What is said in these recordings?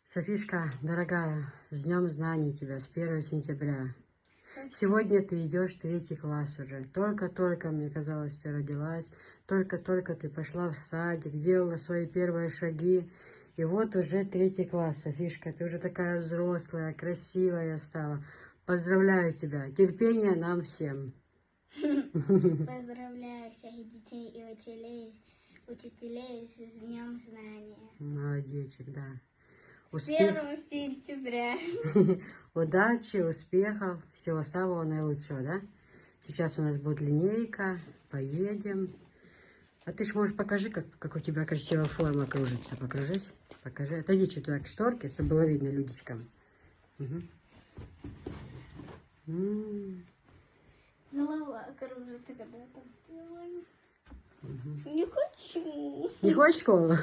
Софишка, дорогая, с Днем Знаний тебя, с 1 сентября. Сегодня ты идешь в 3 класс уже. Только-только, мне казалось, ты родилась. Только-только ты пошла в садик, делала свои первые шаги. И вот уже 3 класс, Софишка. Ты уже такая взрослая, красивая стала. Поздравляю тебя. Терпения нам всем. Поздравляю всех детей и учителей с Днем Знания. Молодечек, да. С 1 сентября. Удачи, успехов, всего самого наилучшего, да? Сейчас у нас будет линейка, поедем. А ты ж, может, покажи, как у тебя красивая форма кружится. Покружись, покажи. Отойди чуть туда к шторке, чтобы было видно людишкам. Угу. Голова кружится, когда я так делаю. Не хочу. Не хочешь школу?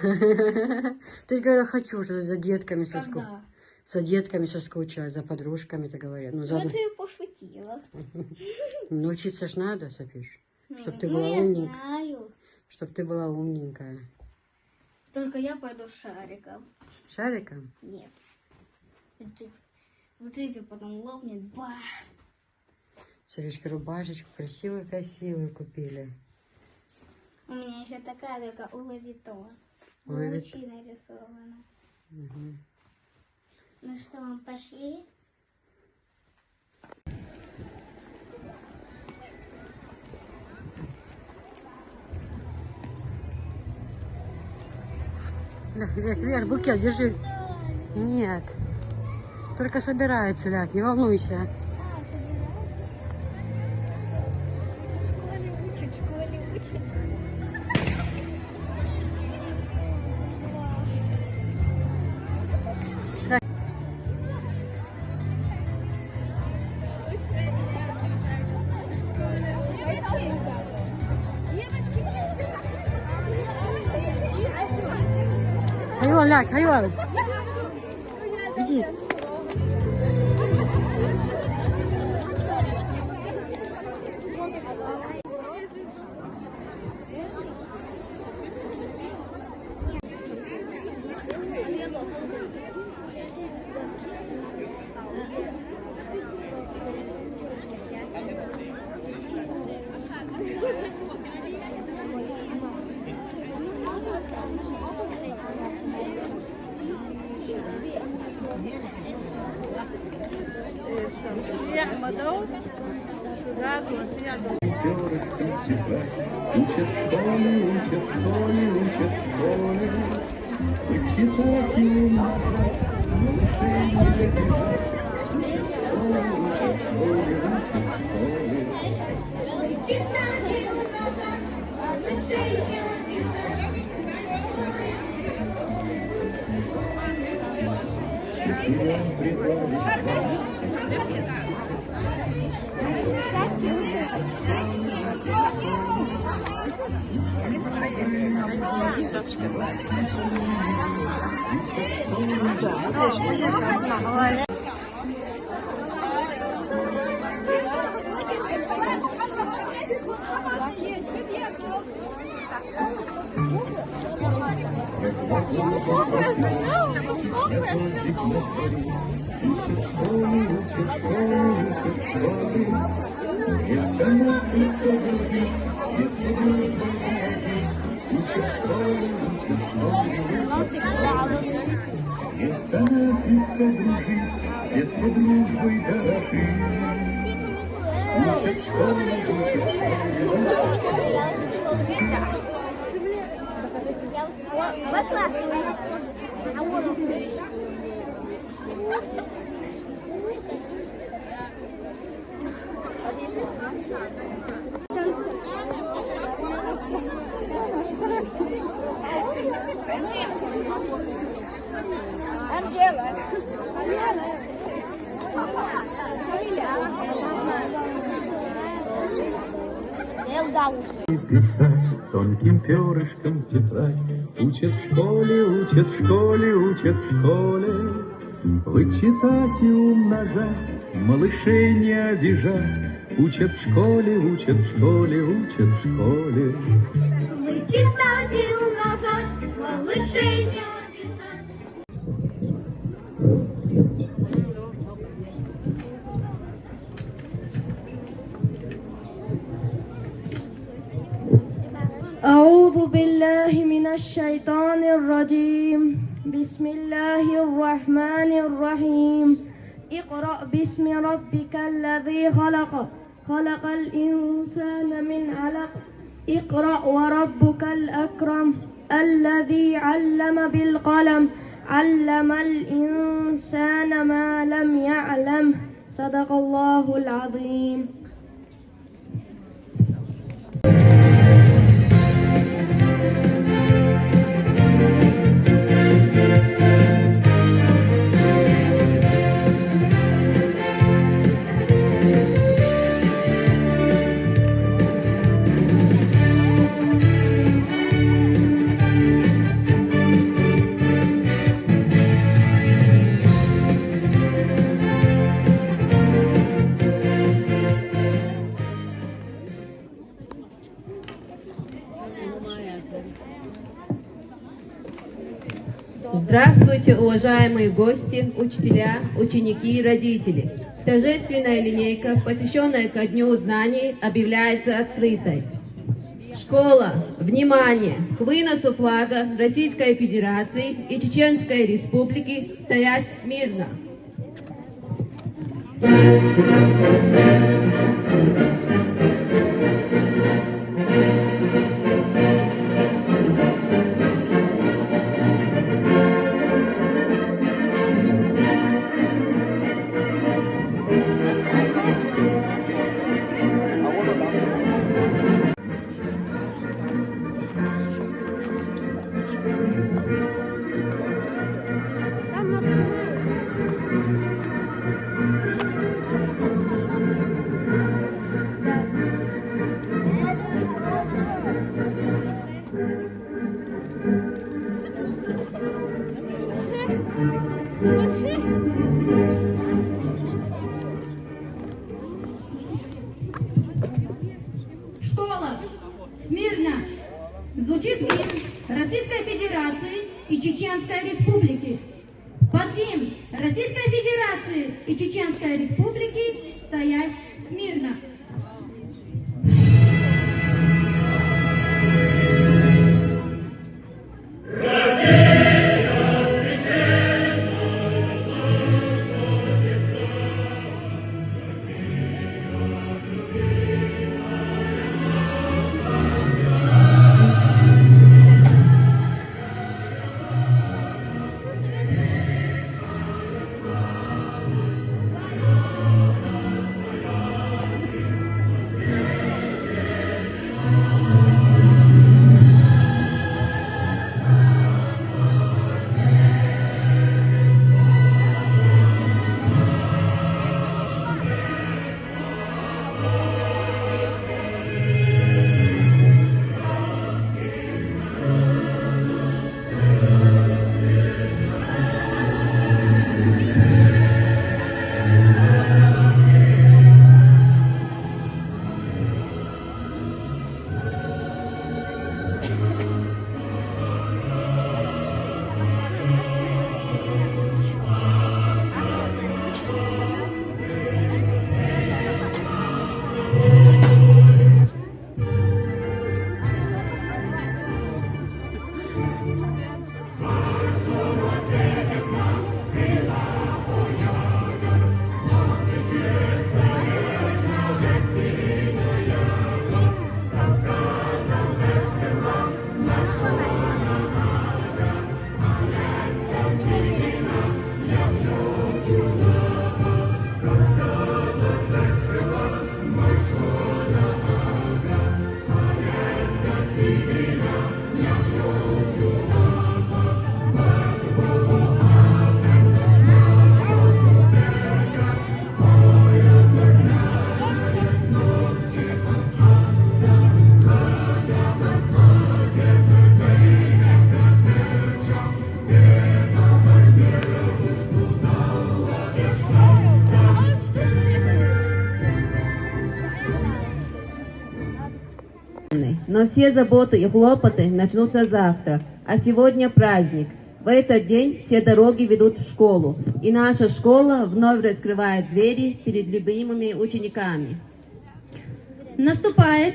Ты же говорила, хочу уже за детками соскучилась. За детками соскучилась, за подружками, ты говорила. Ну, Ну, ты пошутила. Ну, учиться ж надо, Софиш. Чтоб ты была умненькая. Я знаю. Чтоб ты была умненькая. Только я пойду шариком. Шариком? Нет. В джипе потом лопнет. Бах. Софишке рубашечку красивую-красивую купили. У меня еще такая только у Левитона. Луи Лучи нарисована. Угу. Ну что, мы пошли? Вверх, букет, держи. Нет. Только собирается, Ляг, не волнуйся. В школе учат. Хайван, Ляг, хайван. Иди. Учат в школе, учат в школе, учат в школе. Вычитать и умножать, малышей не обижать. Учат в школе, учат в школе, учат в школе. Вычитать и умножать, малышей не обижать. Четырем прибавить. Учат в школе, учат в школе, учат в школе. Нет канаты, кто дружит, если дружба поможет. Учат в школе, учат в школе, учат в школе. Нет канаты, кто дружит, если дружбой дорожит. Учат в школе, учат в школе, учат в школе. Писать тонким перышком тетрадь. Учат в школе, учат в школе, учат в школе. Вычитать и умножать, малышей не обижать. Учат в школе, учат в школе, учат в школе. Вычитать и умножать, малышей не обижать. بالله من الشيطان الرجيم. بسم الله الرحمن الرحيم. اقرأ باسم ربك الذي خلق، خلق الإنسان من علق. اقرأ وربك الأكرم الذي علم بالقلم، علم الإنسان ما لم يعلم. صدق الله العظيم. Здравствуйте, уважаемые гости, учителя, ученики и родители. Торжественная линейка, посвященная ко Дню знаний, объявляется открытой. Школа, внимание! К выносу флага Российской Федерации и Чеченской Республики стоять смирно. Школа, смирно! Звучит гимн Российской Федерации и Чеченской Республики. Под гимн Российской Федерации и Чеченской Республики стоять смирно! Но все заботы и хлопоты начнутся завтра, а сегодня праздник. В этот день все дороги ведут в школу, и наша школа вновь раскрывает двери перед любимыми учениками. Наступает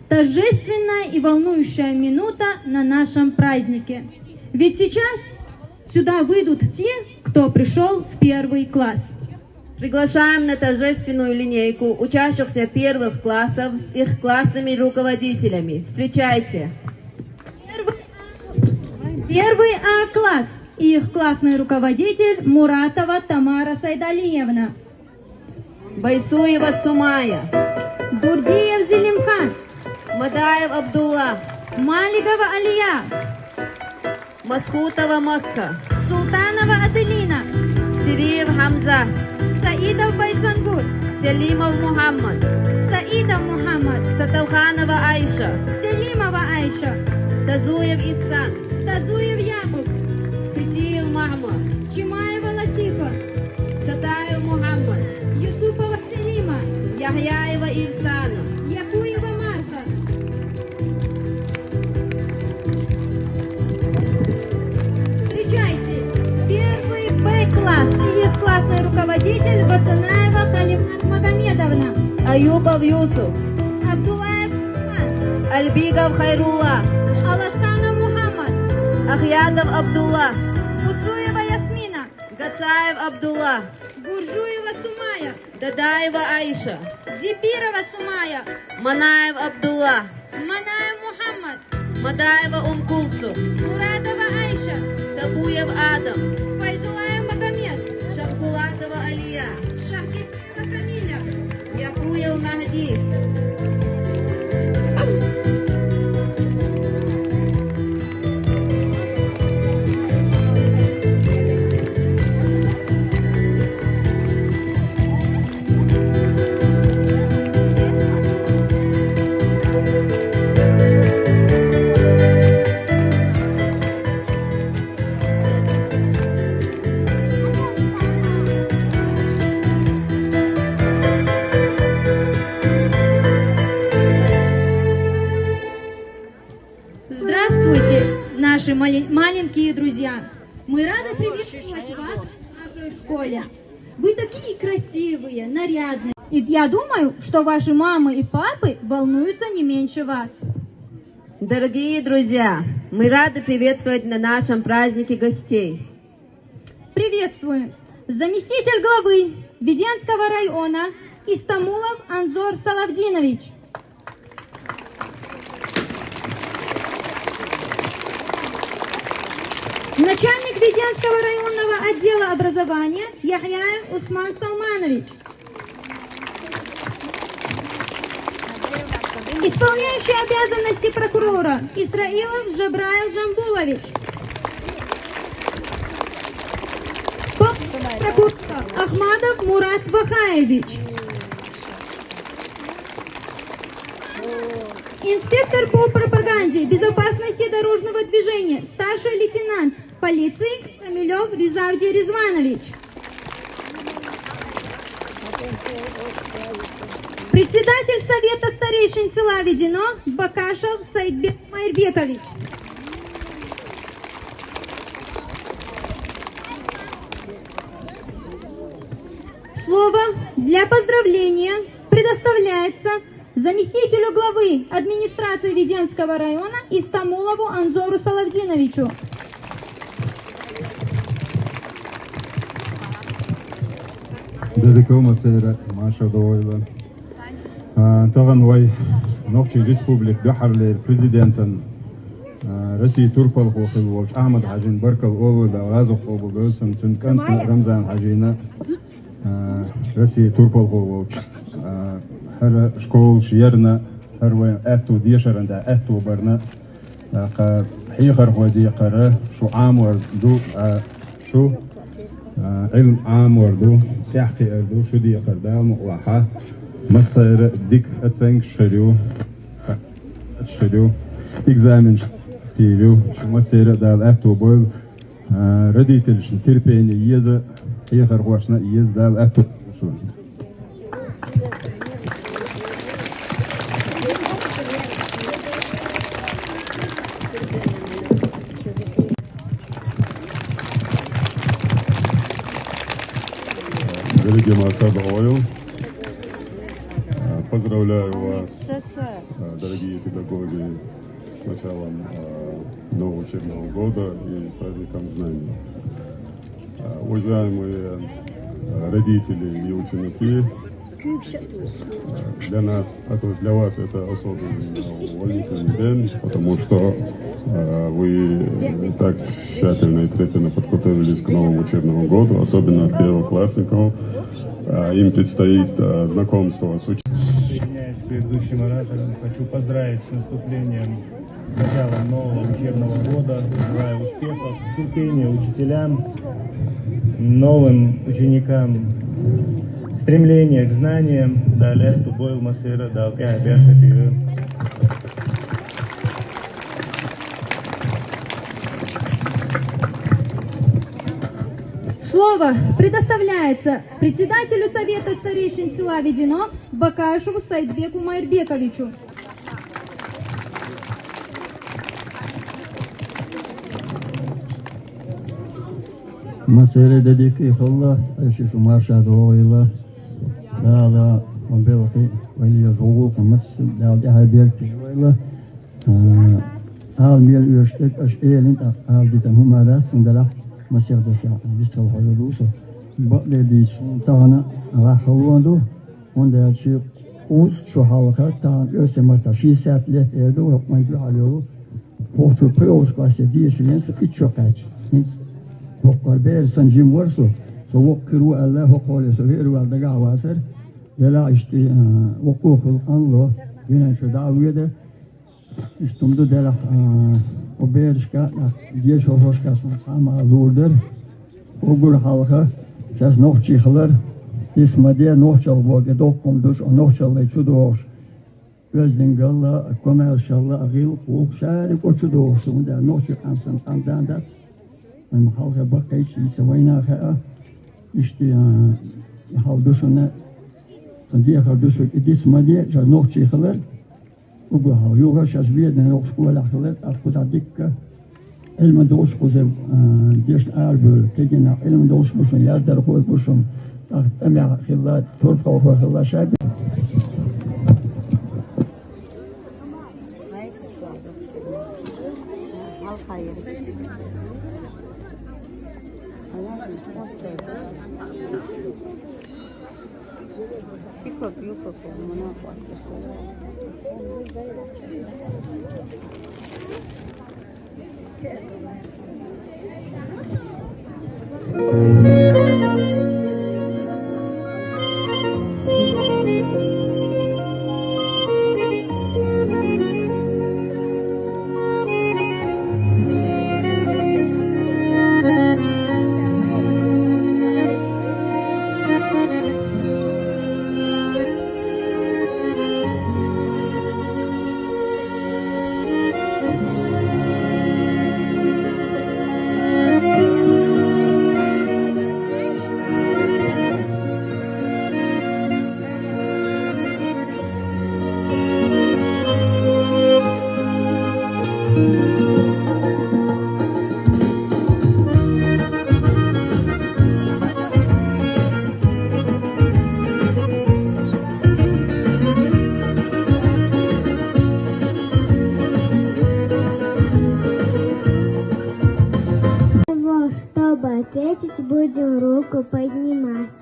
торжественная и волнующая минута на нашем празднике. Ведь сейчас сюда выйдут те, кто пришел в 1 класс. Приглашаем на торжественную линейку учащихся первых классов с их классными руководителями. Встречайте. 1 А класс и их классный руководитель Муратова Тамара Сайдалиевна. Байсуева Сумая. Дурдиев Зелимхан. Мадаев Абдулла. Малигова Алия. Масхутова Макка. Султанова Аделина. Сириев Хамза. Саидов Байсангур. Селимов Мухаммад. Саидов Мухаммад. Сатавханова Айша. Селимова Айша. Тазуев Исан. Тазуев Якуб. Фитиев Махмад. Чимаева Латифа. Чатаев Мухаммад. Юсупова Селима. Яхяева Ильсана. Якуева Марка. Встречайте, 1 Б класс и их классный руководитель Бацанаева Халимат Магомедовна. Аюбов Юсуф. Абдулаев Хан. Альбигов Хайрулла. Аласана Мухаммад. Ахьядов Абдулла. Муцуева Ясмина. Гацаев Абдулла. Гуржуева Сумая. Дадаева Айша. Дибирова Сумая. Манаев Абдулла. Манаев Мухаммад. Мадаева Умкулсу. Мурадова Айша. Табуев Адам. Файзулаев Магомед. Шахбулатова Алия. Шахидова Камиля. Якуев Махди. Здравствуйте, наши маленькие друзья! Мы рады приветствовать вас в нашей школе. Вы такие красивые, нарядные. И я думаю, что ваши мамы и папы волнуются не меньше вас. Дорогие друзья, мы рады приветствовать на нашем празднике гостей. Приветствуем! Заместитель главы Веденского района Истамулов Анзор Салавдинович. Начальник Веденского районного отдела образования Яхяев Усман Салманович. Исполняющий обязанности прокурора Исраилов Жабраил Жамбулович. Прокурор Ахмадов Мурат Вахаевич. Инспектор по пропаганде безопасности дорожного движения, старший лейтенант полиции Камилев Ризавди Резванович. Председатель Совета старейшин села Ведено Бакашев Саидбек Майрбекович. Слово для поздравления предоставляется заместителю главы администрации Веденского района Истамулову Анзору Салавдиновичу. Dedikoma seyre maşa doyla. Tağan vay Nokçi Respublik Baharlı Prezidenten Rasi Turpal Hoxil Volç Ahmet Hacin Barkal Oğlu da Razok Oğlu Gölsün Tünkant Ramzan Hacina Rasi Turpal Volç her şkol şiyerna her vay ehtu diyşarında ehtu barna حيخر ودي قرا شو عام وردو شو علم عام وردو يحكي أردو شو دي قردام وحا مصير ديك أتسنك شديو إكزامن تيلو شو مصير دال أهتو بول ردي تلشن تربين يزا حيخر واشنا يز دال أهتو شو Великий Масад Ойл, поздравляю вас, дорогие педагоги, с началом нового учебного года и с праздником знаний. Уважаемые родители и ученики, для нас, для вас это особенный увольнительный день, потому что вы так тщательно и тщательно подготовились к новому учебному году, особенно первоклассников. Им предстоит знакомство с учителями. С предыдущим оратором хочу поздравить с наступлением начала нового учебного года. Желаю успехов, терпения учителям, новым ученикам, стремления к знаниям. Далее тубой масыра далкая бяхатию. Слово предоставляется председателю Совета старейшин села Ведено Бакашеву Сайдбеку Майрбековичу. مسيرة ديك الله أشوف ما شاء الله لا وبيلقي ولي الحقوق مس ده بيركي ولا هال ميل يشتك أشياء أنت هال بتنهم هذا سندلا مسير ده شاء بيشتغل على روسه بعد ديش تانا راح خلوندو وندي أشياء أوس شو حالك تان أسمع تشي سات ليه إيدو وما يجوا عليه وقت بيوش قاس ديش ينسى إتشوكاج وقربير سنجيم ورسو توكلوا الله وقول سوير والدقا واسر يلا اشتي وقوف الله بين شو دعوه اشتمدو دلا وبيرشكا ديش هوشكا سما لوردر وقول حلقه شاش نوخشي خلر اسم دي نوخشل بوغ دوكم دوش نوخشل لي چودوش özden galla komerşalla agil o şari koçudo sunda noşu kansan kandandat من حالك بقيت سوينا خاء اشتي حاودوشنا صديق حاودوشك اديس مدي جا نوختي خلر وبها يوغا شازبيد نوخ سكولا خلر اخذ ديك علم دوش خوزم ديش اربل كينا علم دوش بوشن يادر خو بوشن امع خلات ترفع خلا شاب Ответить будем руку поднимать.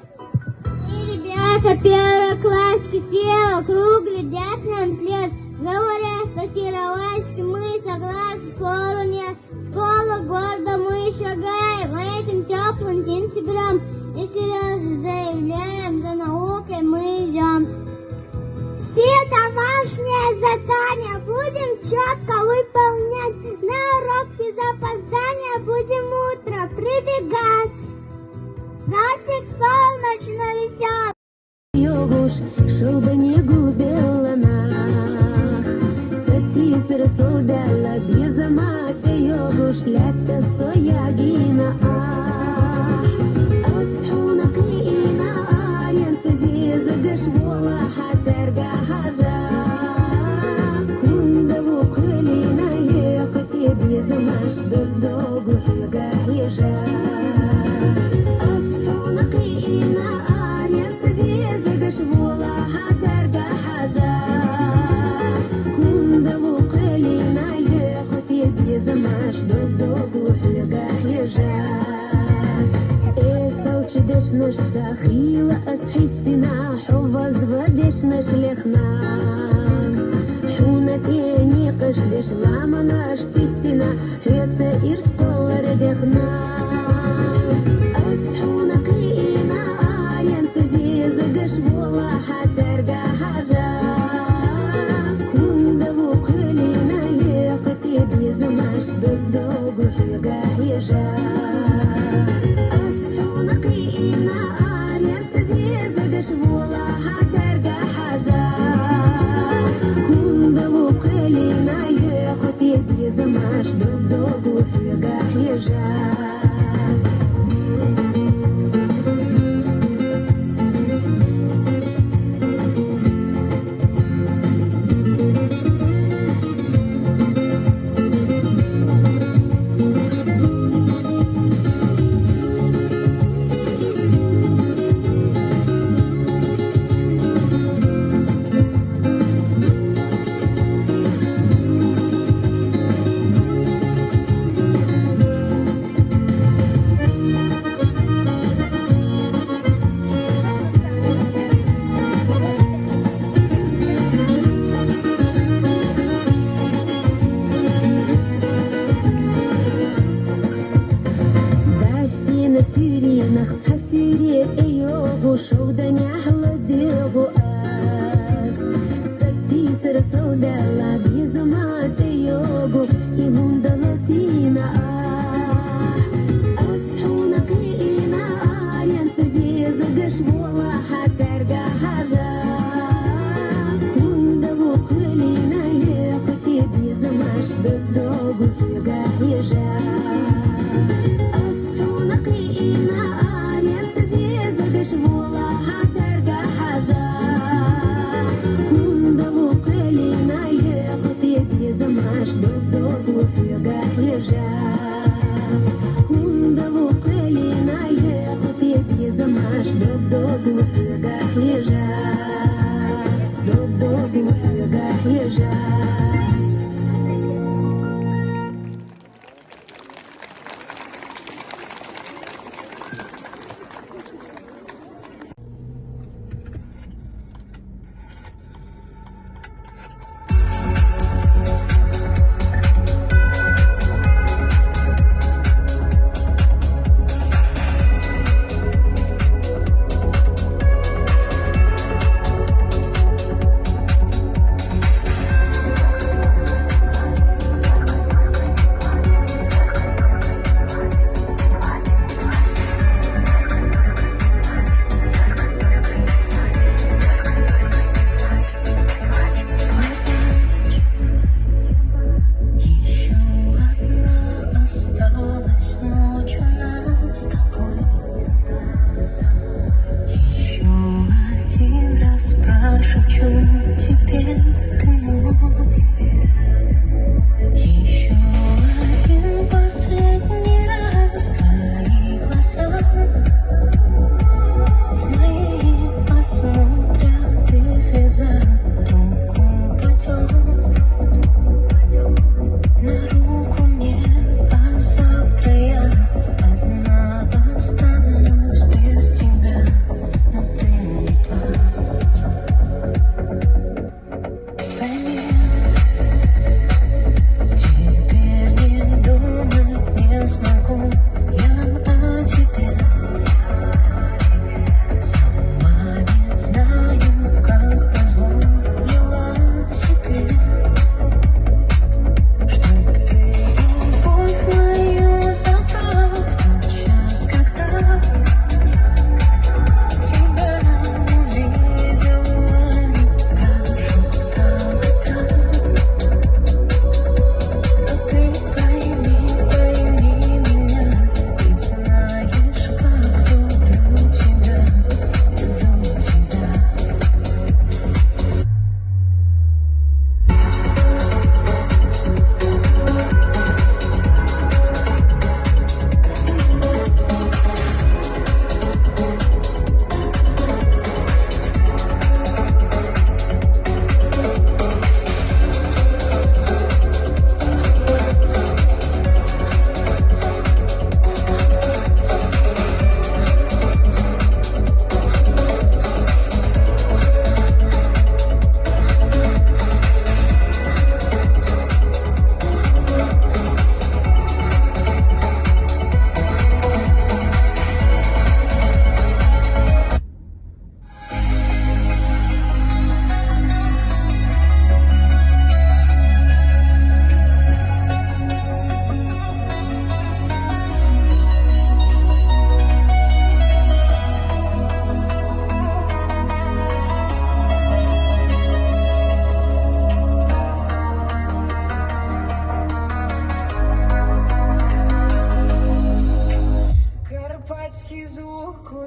И ребята первоклассники все вокруг глядят нам вслед. Говорят, что кировальски мы согласны, спору нет. В школу гордо мы шагаем этим теплым сентябрем. И серьезно заявляем, за наукой мы идем. Все домашние задания будем четко выполнять. На урок без опоздания будем утро прибегать. Праздник солнечно веселый. Йогуш, чтобы не губила нас. Сати срасудала, две замати йогуш, лето соягина. أصحونا قلقينا ينسى زيز قشبولا حترقى حاجة كون دبو قولينا يقتي بيزماش ضدوق وحلقة هيجا أصحونا قلقينا ينسى زيز قشبولا حترقى حاجة بدش نشتخيل أسحستنا حفظ بدش نشلخنا حونة تاني قشلش لما نشتستنا هيتسا إرسقل ردخنا أسحونا قينا آريان سزيز قش بولا حترقى حاجة كون دبو قلينا يختي بيزماش بالدوق وحيقا هيجا أسحونا قينا آريان سزيز قش بولا حترقى حاجة كون دبو قلينا يختي بيزماش بالدوق وحيقا هيجا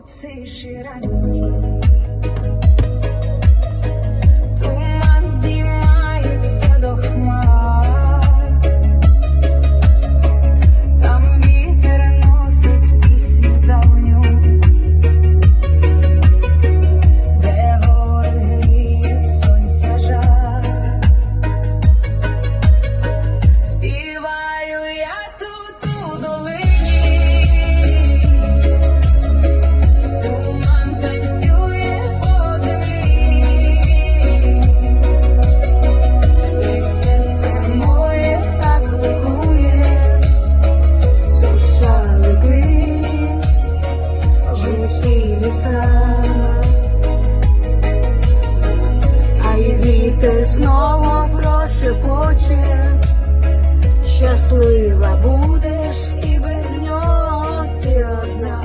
тиші ранній. Туман здіймається до хмар, там вітер носить пісню давню, де гори гріє сонця жар. Співаю я тут у долині, туман танцює по землі, і серце моє так ликує, душа летить, густі ліса, а й вітер знову прошепоче. Щаслива будеш і без нього ти одна.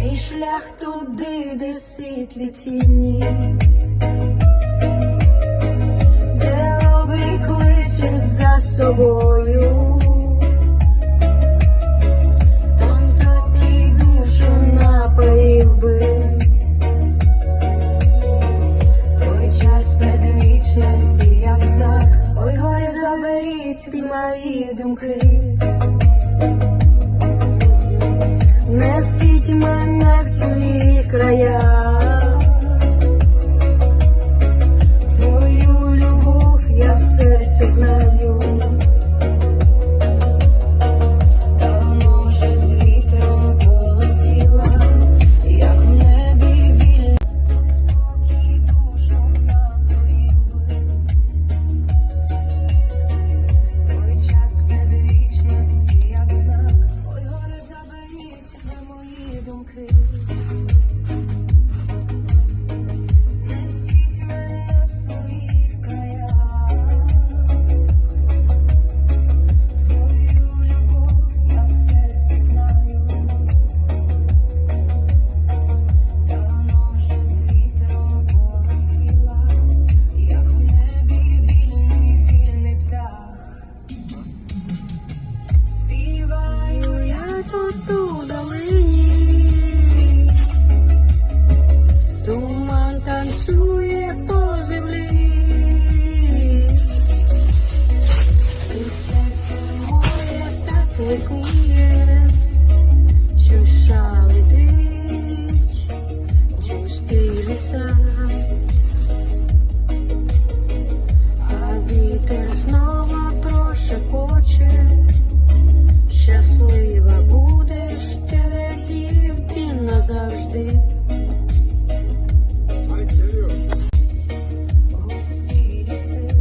І шлях туди, де світлі тіні, де обрікли за собою, там спокій душу напоїв би. Той час предвічності, як знак, ой, горе заберіть під мої думки. Несіть мене в свої края, твою любов я в серці знаю. Давно вже з вітром полетіла, як в небі вільна, то спокій душу напоїв би. Той час предвічності, як знак, ой, горе заберіть ви мої думки. Несіть мене в своїх краях, твою любов я в серці знаю. Давно вже з вітром полетіла, як в небі вільний птах. Співаю я тут у долині, туман танцює по землі, і серце моє так ликує, що шалить густі ліса, а вітер знову прошепоче. Щаслива будеш серед дівчин назавжди. Густі ліси,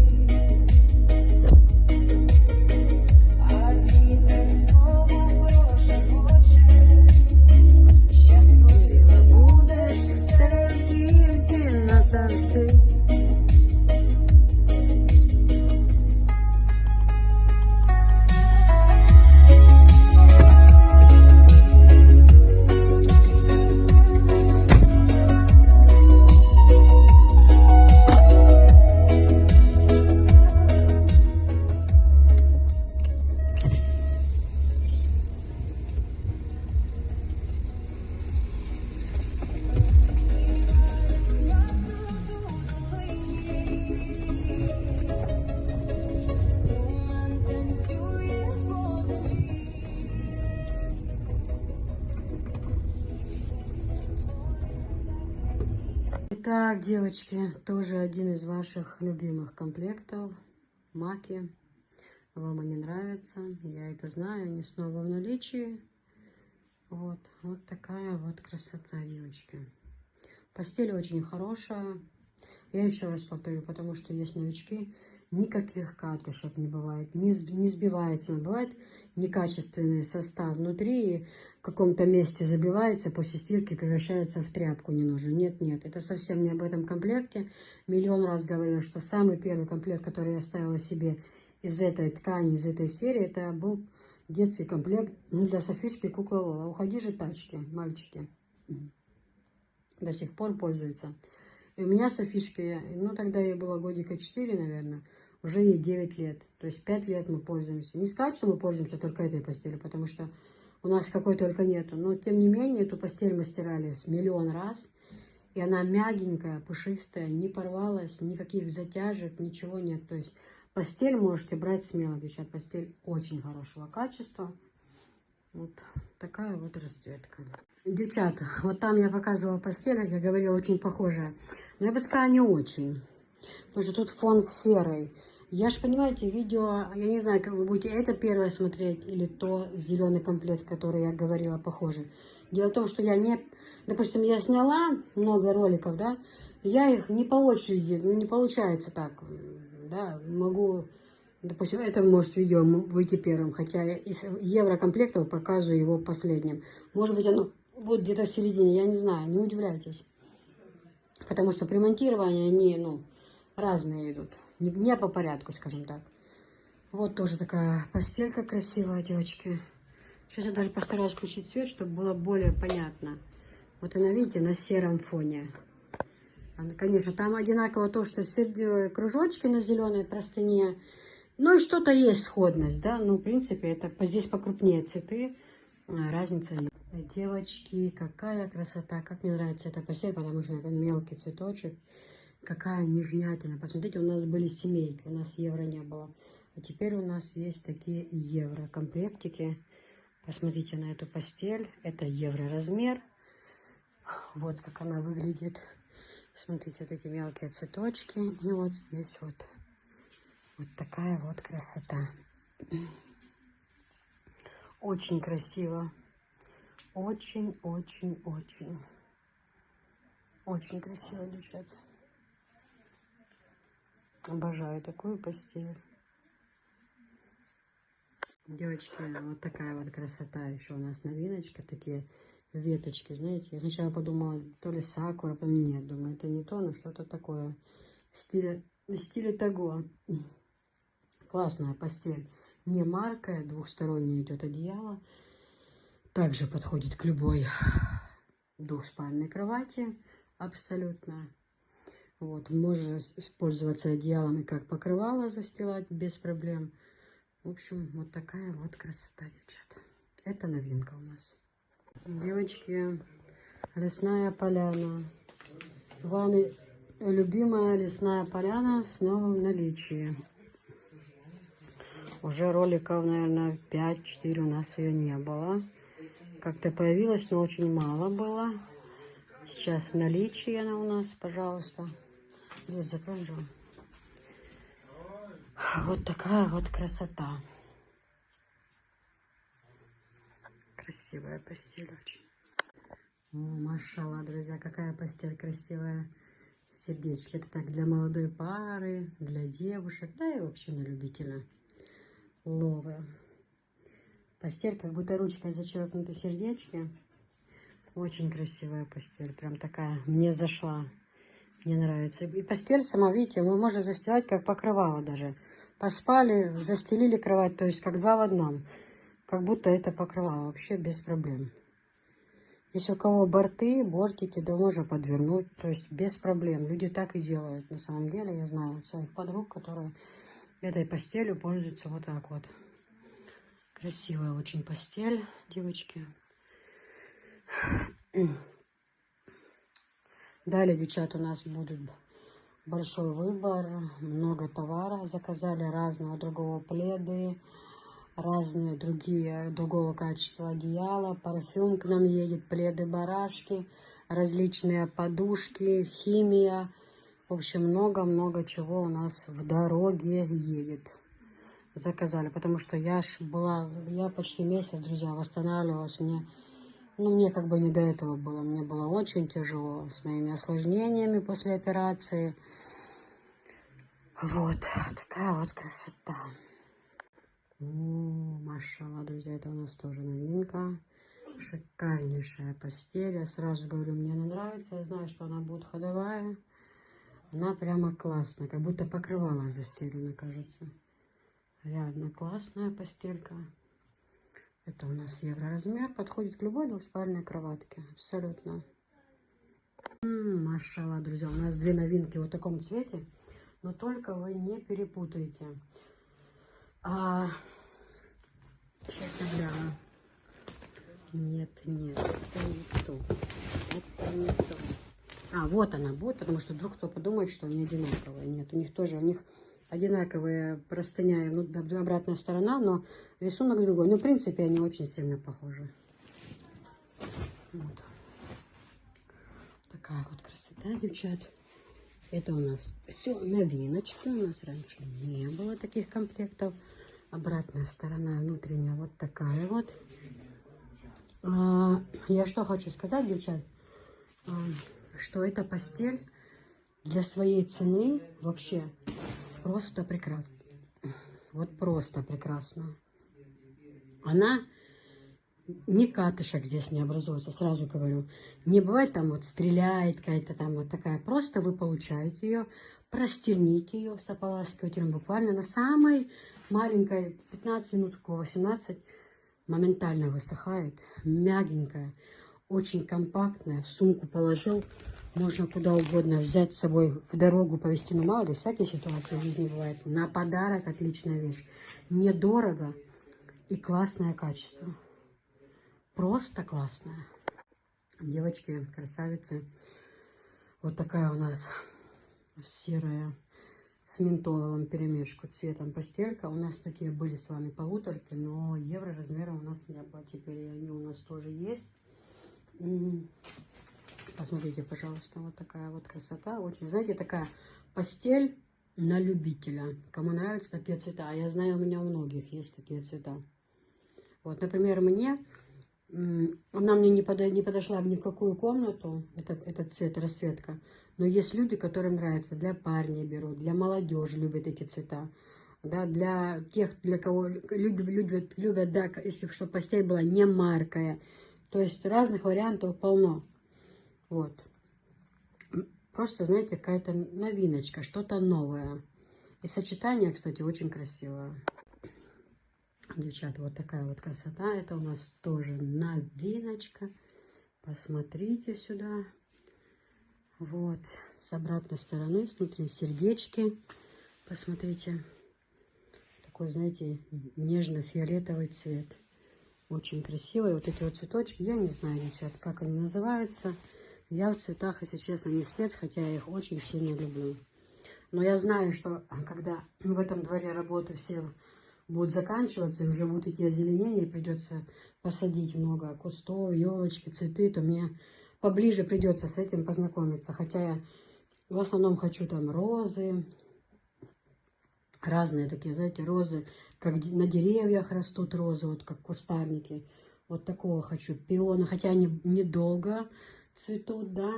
а вітер знову прошепоче. Щаслива будеш серед дівчин назавжди. Туман танцює по землі. Итак, девочки, тоже один из ваших любимых комплектов. Маки. Вам они нравятся. Я это знаю, они снова в наличии. Вот такая вот красота, девочки. Постель очень хорошая. Я еще раз повторю, потому что есть новички. Никаких катышек не бывает. Не сбивается. Бывает некачественный состав внутри. И в каком-то месте забивается, после стирки превращается в тряпку ненужную. Нет, это совсем не об этом комплекте. Миллион раз говорила, что самый первый комплект, который я ставила себе из этой ткани, из этой серии, это был детский комплект для Софишки куклы Лола. Уходи же, тачки, мальчики. До сих пор пользуются. И у меня Софишки, ну тогда ей было годика 4, наверное, уже ей 9 лет. То есть 5 лет мы пользуемся. Не сказать, что мы пользуемся только этой постелью, потому что у нас какой только нету. Но, тем не менее, эту постель мы стирали миллион раз. И она мягенькая, пушистая, не порвалась, никаких затяжек, ничего нет. То есть постель можете брать смело, девчат. Постель очень хорошего качества. Вот такая вот расцветка. Девчата, вот там я показывала постель, как я говорила, очень похожая. Но я бы сказала, не очень. Потому что тут фон серый. Я же, понимаете, видео, я не знаю, как вы будете это первое смотреть, или то зеленый комплект, который я говорила, похожий. Дело в том, что я не... Допустим, я сняла много роликов, да, я их не по очереди, ну, не получается так, да, могу... Допустим, это может видео выйти первым, хотя из еврокомплектов показываю его последним. Может быть, оно будет где-то в середине, я не знаю, не удивляйтесь. Потому что при монтировании они, ну, разные идут. Не по порядку, скажем так. Вот тоже такая постелька красивая, девочки. Сейчас я даже постараюсь включить свет, чтобы было более понятно. Вот она, видите, на сером фоне. Конечно, там одинаково то, что кружочки на зеленой простыне. Ну и что-то есть сходность, да. Ну, в принципе, это здесь покрупнее цветы. Разница нет. Девочки, какая красота. Как мне нравится эта постель, потому что это мелкий цветочек. Какая нежнятина. Посмотрите, у нас были семейки, у нас евро не было. А теперь у нас есть такие евро комплектики. Посмотрите на эту постель. Это евро размер. Вот как она выглядит. Смотрите, вот эти мелкие цветочки. И вот здесь вот. Вот такая вот красота. Очень красиво. Очень, очень, очень. Очень красиво, девчата. Обожаю такую постель. Девочки, вот такая вот красота. Еще у нас новиночка. Такие веточки, знаете. Я сначала подумала, то ли сакура, потом нет. Думаю, это не то, но что-то такое. В стиле того. Классная постель. Не маркая, двухстороннее идет одеяло. Также подходит к любой двухспальной кровати. Абсолютно. Вот, можно пользоваться одеялом и как покрывало застилать без проблем. В общем, вот такая вот красота, девчата. Это новинка у нас. Девочки, лесная поляна. Вами любимая лесная поляна снова в наличии. Уже роликов, наверное, 5-4 у нас ее не было. Как-то появилась, но очень мало было. Сейчас в наличии она у нас, пожалуйста. Дверь закрой, Джон. Вот такая вот красота. Красивая постель очень. О, машалла, друзья, какая постель красивая. Сердечки. Это так для молодой пары, для девушек, да и вообще на любителя. Ловы. Постель, как будто ручкой зачеркнуты сердечки. Очень красивая постель. Прям такая. Мне зашла. Мне нравится. И постель сама, видите, мы можем застилать как покрывало даже. Поспали, застелили кровать, то есть как два в одном. Как будто это покрывало. Вообще без проблем. Если у кого борты, бортики, да можно подвернуть. То есть без проблем. Люди так и делают. На самом деле я знаю своих подруг, которые этой постелью пользуются вот так вот. Красивая очень постель, девочки. Далее, девчата, у нас будет большой выбор, много товара. Заказали разного другого пледы, разные другого качества одеяла. Парфюм к нам едет, пледы, барашки, различные подушки, химия. В общем, много-много чего у нас в дороге едет. Заказали, потому что я почти месяц, друзья, восстанавливалась. Мне как бы не до этого было. Мне было очень тяжело с моими осложнениями после операции. Вот такая вот красота. О, машалла, друзья, это у нас тоже новинка. Шикарнейшая постель. Я сразу говорю, мне она нравится. Я знаю, что она будет ходовая. Она прямо классная, как будто покрывало застелено, кажется. Реально классная постелька. Это у нас евроразмер, подходит к любой двухспальной кроватке. Абсолютно. Машалла, друзья, у нас две новинки в таком цвете. Но только вы не перепутайте. Сейчас я гляну. Нет, нет, это не то. Это не то. А, вот она будет, потому что вдруг кто подумает, что они одинаковые. Нет, у них тоже, у них одинаковые простыня, ну, обратная сторона, но рисунок другой. Но, в принципе, они очень сильно похожи. Вот. Такая вот красота, девчат. Это у нас все новиночки. У нас раньше не было таких комплектов. Обратная сторона внутренняя вот такая вот. Я что хочу сказать, девчат, что эта постель для своей цены вообще просто прекрасна. Вот просто прекрасная. Она, ни катышек здесь не образуется, сразу говорю. Не бывает там вот стреляет какая-то там вот такая. Просто вы получаете ее, простерните ее с ополаскивателем буквально на самой маленькой, 15 минут, 18, моментально высыхает, мягенькая, очень компактная, в сумку положил, можно куда угодно взять с собой в дорогу, повезти, ну мало ли, всякие ситуации в жизни бывают. На подарок отличная вещь, недорого и классное качество, просто классное. Девочки, красавицы, вот такая у нас серая с ментоловым перемешку цветом постелька. У нас такие были с вами полуторки, но евро размера у нас не было. Теперь они у нас тоже есть. Посмотрите, пожалуйста, вот такая вот красота. Очень, знаете, такая постель на любителя. Кому нравятся такие цвета. А я знаю, у меня у многих есть такие цвета. Вот, например, она мне не подошла в никакую комнату, этот цвет, расцветка. Но есть люди, которым нравится, для парней берут, для молодежи любят эти цвета. Да, для тех, для кого любят, да, если чтобы постель была не маркая. То есть разных вариантов полно. Вот. Просто, знаете, какая-то новиночка, что-то новое. И сочетание, кстати, очень красивое. Девчата, вот такая вот красота. Это у нас тоже новиночка. Посмотрите сюда. Вот. С обратной стороны, снутри сердечки. Посмотрите. Такой, знаете, нежно-фиолетовый цвет. Очень красивый. Вот эти вот цветочки. Я не знаю, девчат, как они называются. Я в цветах, если честно, не спец, хотя я их очень сильно люблю. Но я знаю, что когда в этом дворе работы все будут заканчиваться, и уже будут идти озеленения, придется посадить много кустов, елочки, цветы, то мне поближе придется с этим познакомиться. Хотя я в основном хочу там розы, разные такие, знаете, розы, как на деревьях растут розы, вот как кустарники. Вот такого хочу, пионы, хотя они недолго цветут, да,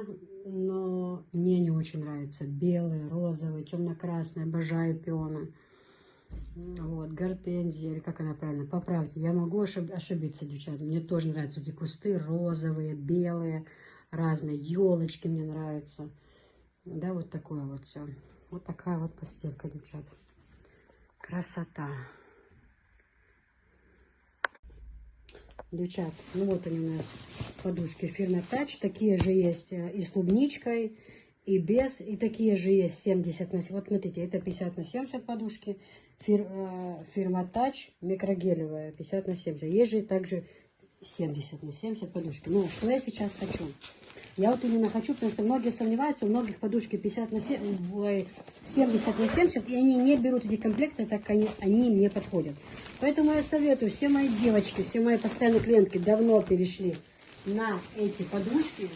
но мне не очень нравятся белые, розовые, темно-красные, обожаю пионы. Вот, гортензия, или как она правильно, поправьте, я могу ошибиться, девчата, мне тоже нравятся эти кусты розовые, белые, разные, елочки мне нравятся, да, вот такое вот все, вот такая вот постелька, девчата, красота. Девчат, ну вот они у нас подушки фирмы Touch, такие же есть и с клубничкой, и без, и такие же есть 70 на 70, вот смотрите, это 50 на 70 подушки, фирма Touch, микрогелевая, 50 на 70, есть же также 70 на 70 подушки. Ну, что я сейчас хочу? Я вот именно хочу, потому что многие сомневаются, у многих подушки 50 на 70, 70 на 70, и они не берут эти комплекты, так как они им не подходят. Поэтому я советую, все мои девочки, все мои постоянные клиентки давно перешли на эти подушки,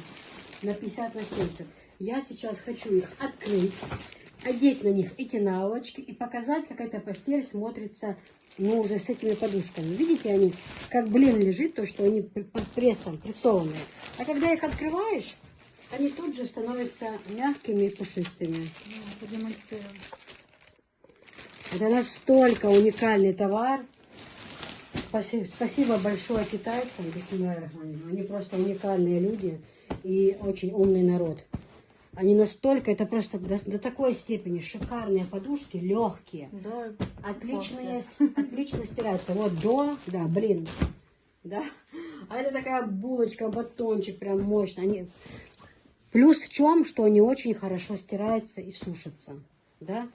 на 50 на 70. Я сейчас хочу их открыть, одеть на них эти наволочки и показать, как эта постель смотрится, ну, уже с этими подушками. Видите, они как блин лежит, то, что они под прессом, прессованные. А когда их открываешь, они тут же становятся мягкими и пушистыми. Продемонстрируем. Это настолько уникальный товар. Спасибо большое китайцам, они просто уникальные люди и очень умный народ. Они настолько, это просто до такой степени шикарные подушки, легкие, да, отлично стираются. Вот да, блин, да. А это такая булочка, батончик, прям мощно. Они... Плюс в чем, что они очень хорошо стираются и сушатся, да.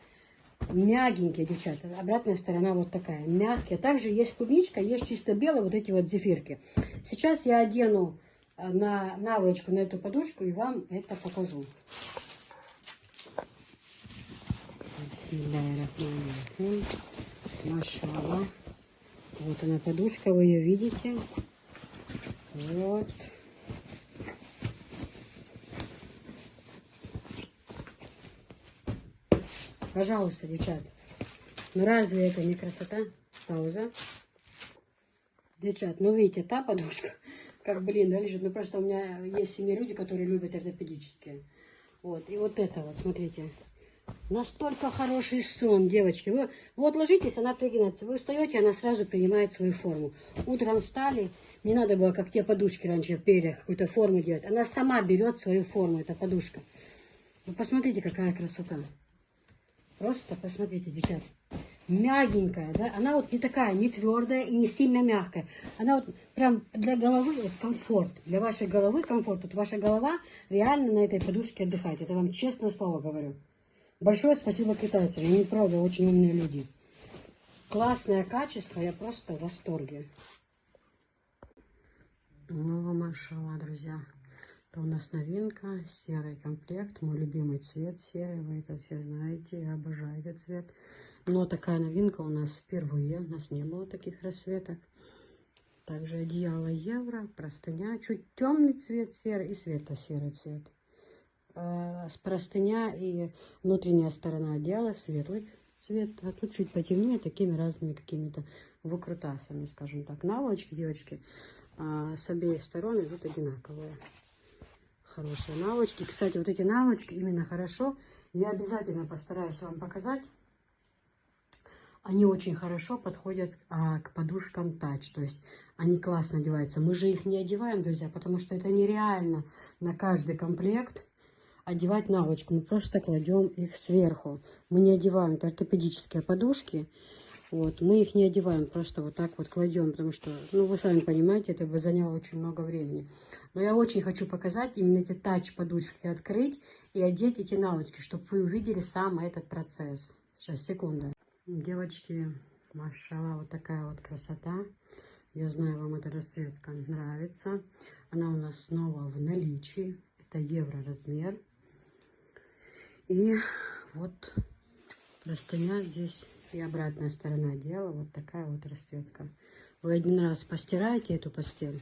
Мягенькие, девчата. Обратная сторона вот такая, мягкие. Также есть клубничка, есть чисто белые вот эти вот зефирки. Сейчас я одену на наволочку на эту подушку и вам это покажу. Машалла. Вот она подушка, вы ее видите. Вот. Пожалуйста, девчат. Ну разве это не красота? Пауза. Девчат, ну видите, та подушка, как блин, да, лежит. Ну просто у меня есть в семье люди, которые любят ортопедические. Вот, и вот это вот, смотрите. Настолько хороший сон, девочки. Вы вот ложитесь, она пригинается. Вы встаете, она сразу принимает свою форму. Утром встали, не надо было, как те подушки раньше в перьях, какую-то форму делать. Она сама берет свою форму, эта подушка. Вы посмотрите, какая красота. Просто посмотрите, девчата. Мягенькая, да? Она вот не такая, не твердая и не сильно мягкая. Она вот прям для головы вот комфорт. Для вашей головы комфорт. Вот ваша голова реально на этой подушке отдыхает. Это вам честное слово говорю. Большое спасибо китайцам. Они, правда, очень умные люди. Классное качество. Я просто в восторге. Ну, машалла, друзья. Это у нас новинка. Серый комплект. Мой любимый цвет серый. Вы это все знаете. Я обожаю этот цвет. Но такая новинка у нас впервые. У нас не было таких расцветок. Также одеяло евро. Простыня. Чуть темный цвет серый и светло-серый цвет. Простыня и внутренняя сторона одеяла светлый цвет, а тут чуть потемнее, такими разными какими-то выкрутасами, скажем так. Наволочки, девочки, с обеих сторон идут одинаковые. Хорошие наволочки. Кстати, вот эти наволочки именно хорошо. Я обязательно постараюсь вам показать. Они очень хорошо подходят к подушкам тач. То есть они классно одеваются. Мы же их не одеваем, друзья, потому что это нереально на каждый комплект одевать наволочку. Мы просто кладем их сверху. Мы не одеваем. Это ортопедические подушки. Вот, мы их не одеваем, просто вот так вот кладем, потому что, ну, вы сами понимаете, это бы заняло очень много времени. Но я очень хочу показать именно эти тач-подушки, открыть и одеть эти наволочки, чтобы вы увидели сам этот процесс. Сейчас, секунду. Девочки, машалла, вот такая вот красота. Я знаю, вам эта расцветка нравится. Она у нас снова в наличии. Это евро размер. И вот простыня здесь и обратная сторона одеяла. Вот такая вот расцветка. Вы один раз постираете эту постель,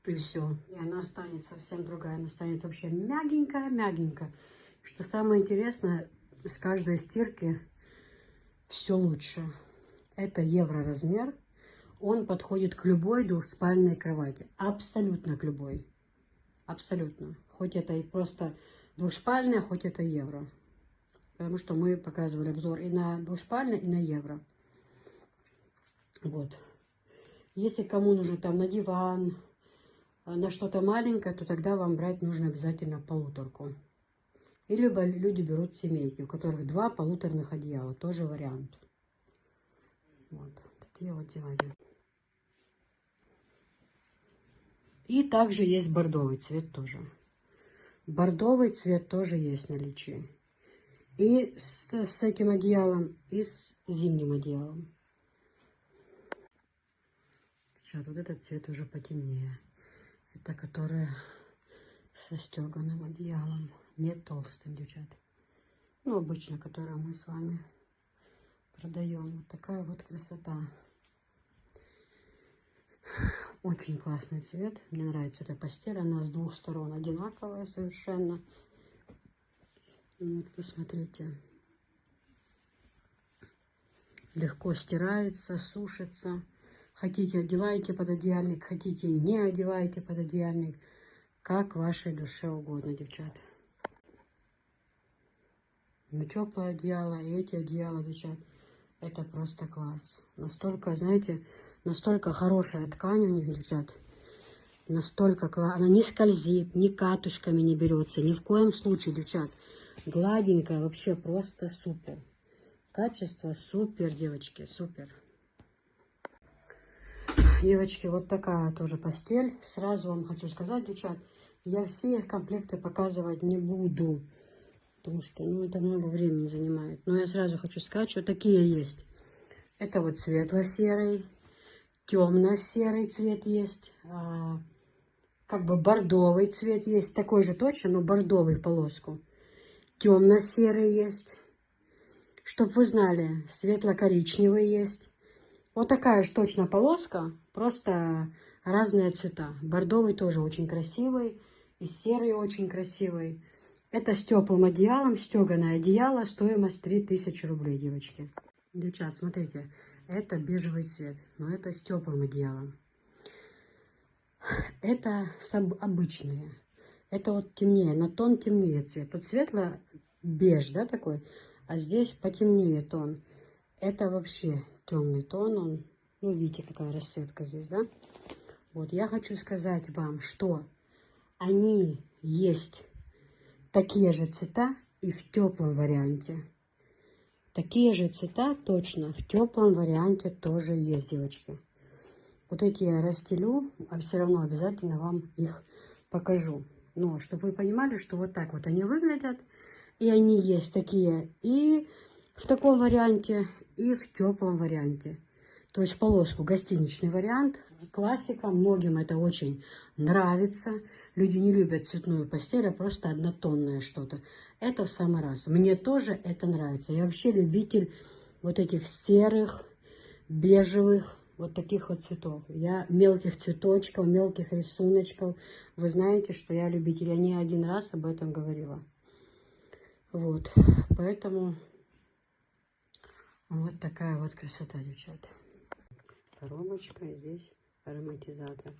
и все. И она станет совсем другая. Она станет вообще мягенькая. Что самое интересное, с каждой стирки все лучше. Это евро размер. Он подходит к любой двухспальной кровати. Абсолютно к любой. Абсолютно. Хоть это и просто двухспальная, хоть это евро. Потому что мы показывали обзор и на двухспальное, и на евро. Вот. Если кому нужно там на диван, на что-то маленькое, то тогда вам брать нужно обязательно полуторку. И либо люди берут семейки, у которых 2 полуторных одеяла. Тоже вариант. Вот. Такие вот дела. И также есть бордовый цвет тоже. Бордовый цвет тоже есть в наличии. И с этим одеялом, и с зимним одеялом. Сейчас вот этот цвет уже потемнее. Это которое со стеганым одеялом. Не толстым, девчат. Ну, обычно, которую мы с вами продаем. Вот такая вот красота. Очень классный цвет. Мне нравится эта постель. Она с двух сторон одинаковая совершенно. Вот, посмотрите. Легко стирается, сушится. Хотите, одевайте под одеяльник. Хотите, не одевайте под одеяльник. Как вашей душе угодно, девчата. Ну, теплое одеяло и эти одеяла, девчат, это просто класс. Настолько, знаете, настолько хорошая ткань у них, девчат. Настолько класс. Она не скользит, ни катушками не берется. Ни в коем случае, девчат. Гладенькая, вообще просто супер. Качество супер, девочки, супер. Девочки, вот такая тоже постель. Сразу вам хочу сказать, девчат, я все их комплекты показывать не буду. потому что, ну, это много времени занимает. Но я сразу хочу сказать, что такие есть. Это вот светло-серый, темно-серый цвет есть, как бы бордовый цвет есть, такой же точно, но бордовый в полоску. Темно-серый есть. Чтоб вы знали, светло-коричневый есть. Вот такая же точно полоска, просто разные цвета. Бордовый тоже очень красивый, и серый очень красивый. Это с теплым одеялом, стеганое одеяло, стоимость 3000 рублей, девочки. Девчат, смотрите, это бежевый цвет, но это с теплым одеялом. Это обычные. Это вот темнее, на тон темнее цвет. Тут светло-беж, да, такой, а здесь потемнее тон. Это вообще темный тон, он, ну, видите, какая расцветка здесь, да? Вот, я хочу сказать вам, что они есть такие же цвета и в теплом варианте. Такие же цвета точно в теплом варианте тоже есть, девочки. Вот эти я расстелю, а все равно обязательно вам их покажу. Но чтобы вы понимали, что вот так вот они выглядят. И они есть такие и в таком варианте, и в теплом варианте. То есть полоску гостиничный вариант, классика. Многим это очень нравится. Люди не любят цветную постель, а просто однотонное что-то. Это в самый раз. Мне тоже это нравится. Я вообще любитель вот этих серых, бежевых, вот таких вот цветов. Я мелких цветочков, мелких рисуночков. Вы знаете, что я любитель. Я не один раз об этом говорила. Вот, поэтому вот такая вот красота, девчата. Коробочка, и здесь ароматизатор.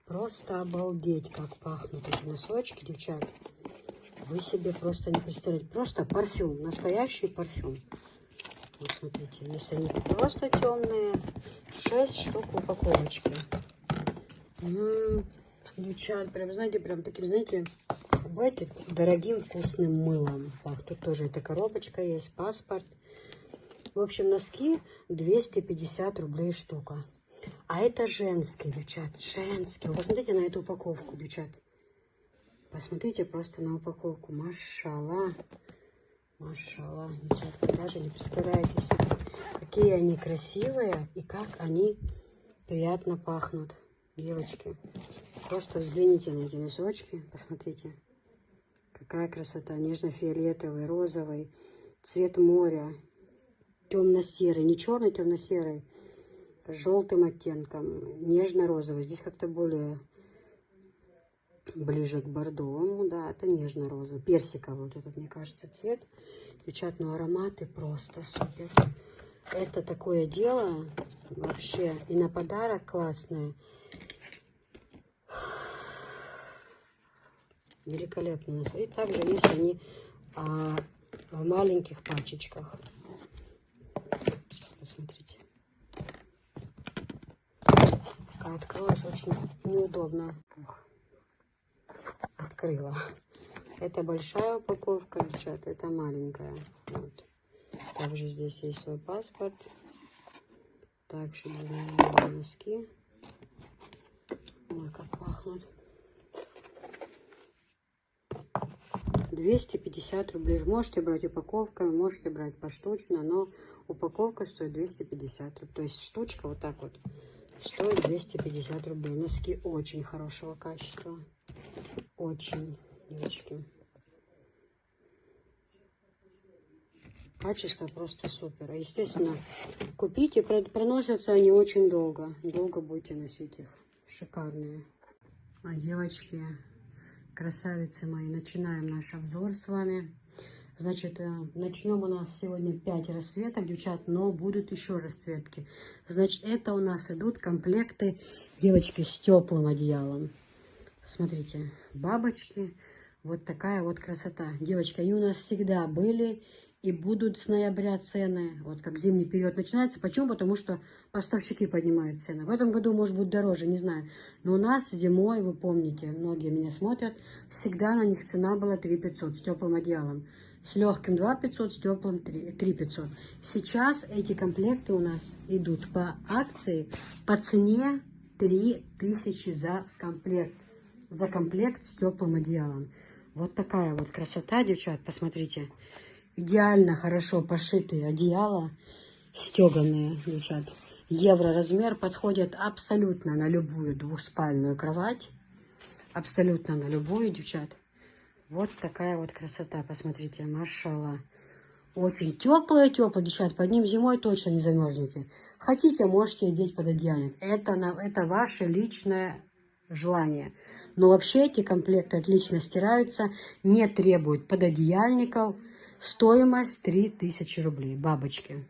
Просто обалдеть, как пахнут эти носочки, девчат. Вы себе просто не представляете. Просто парфюм, настоящий парфюм. Вот смотрите, если они просто темные, 6 штук в упаковочке. Девчат, прям, знаете, прям таким, знаете, дорогим вкусным мылом. Так, тут тоже эта коробочка есть, паспорт. В общем, носки 250 рублей штука. А это женские, девчат, женские. Посмотрите на эту упаковку, девчат. Посмотрите просто на упаковку. Машалла. Машалла. Девчат, вы даже не представляете себе, какие они красивые и как они приятно пахнут. Девочки, просто взгляните на эти носочки. Посмотрите. Какая красота. Нежно-фиолетовый, розовый, цвет моря. Темно-серый, не черный, темно-серый, с желтым оттенком, нежно-розовый. Здесь как-то более ближе к бордовому, да, это нежно-розовый, персиковый, вот этот, мне кажется, цвет. Девчат, ну ароматы просто супер. Это такое дело вообще и на подарок классное. Великолепно. И также есть они в маленьких пачечках. Посмотрите. Пока откроешь, очень неудобно. Открыла. Это большая упаковка, девчата, это маленькая. Вот. Также здесь есть свой паспорт. Также длинные носки. Ой, как пахнут. 250 рублей. Можете брать упаковками, можете брать поштучно, но упаковка стоит 250 рублей. То есть штучка вот так вот стоит 250 рублей. Носки очень хорошего качества. Очень, девочки. Качество просто супер. Естественно, купите, проносятся они очень долго. Долго будете носить их. Шикарные. А девочки, красавицы мои, начинаем наш обзор с вами. Значит, начнем у нас сегодня 5 расцветок, девчат, но будут еще расцветки. Значит, это у нас идут комплекты, девочки, с теплым одеялом. Смотрите, бабочки, вот такая вот красота. Девочки, они у нас всегда были и будут с ноября цены. Вот как зимний период начинается. Почему? Потому что поставщики поднимают цены. В этом году может быть дороже, не знаю. Но у нас зимой, вы помните, многие меня смотрят, всегда на них цена была 3500 с теплым одеялом. С легким 2500, с теплым 3500. Сейчас эти комплекты у нас идут по акции по цене 3000 за комплект. За комплект с теплым одеялом. Вот такая вот красота, девчат, посмотрите. Идеально хорошо пошитые одеяла, стеганые, девчат. Евро размер, подходят абсолютно на любую двухспальную кровать. Абсолютно на любую, девчат. Вот такая вот красота, посмотрите, машалла. Очень теплая, девчат, под ним зимой точно не замерзнете. Хотите, можете одеть под одеяльник. Это ваше личное желание. Но вообще эти комплекты отлично стираются, не требуют пододеяльников. Стоимость 3000 рублей. Бабочки.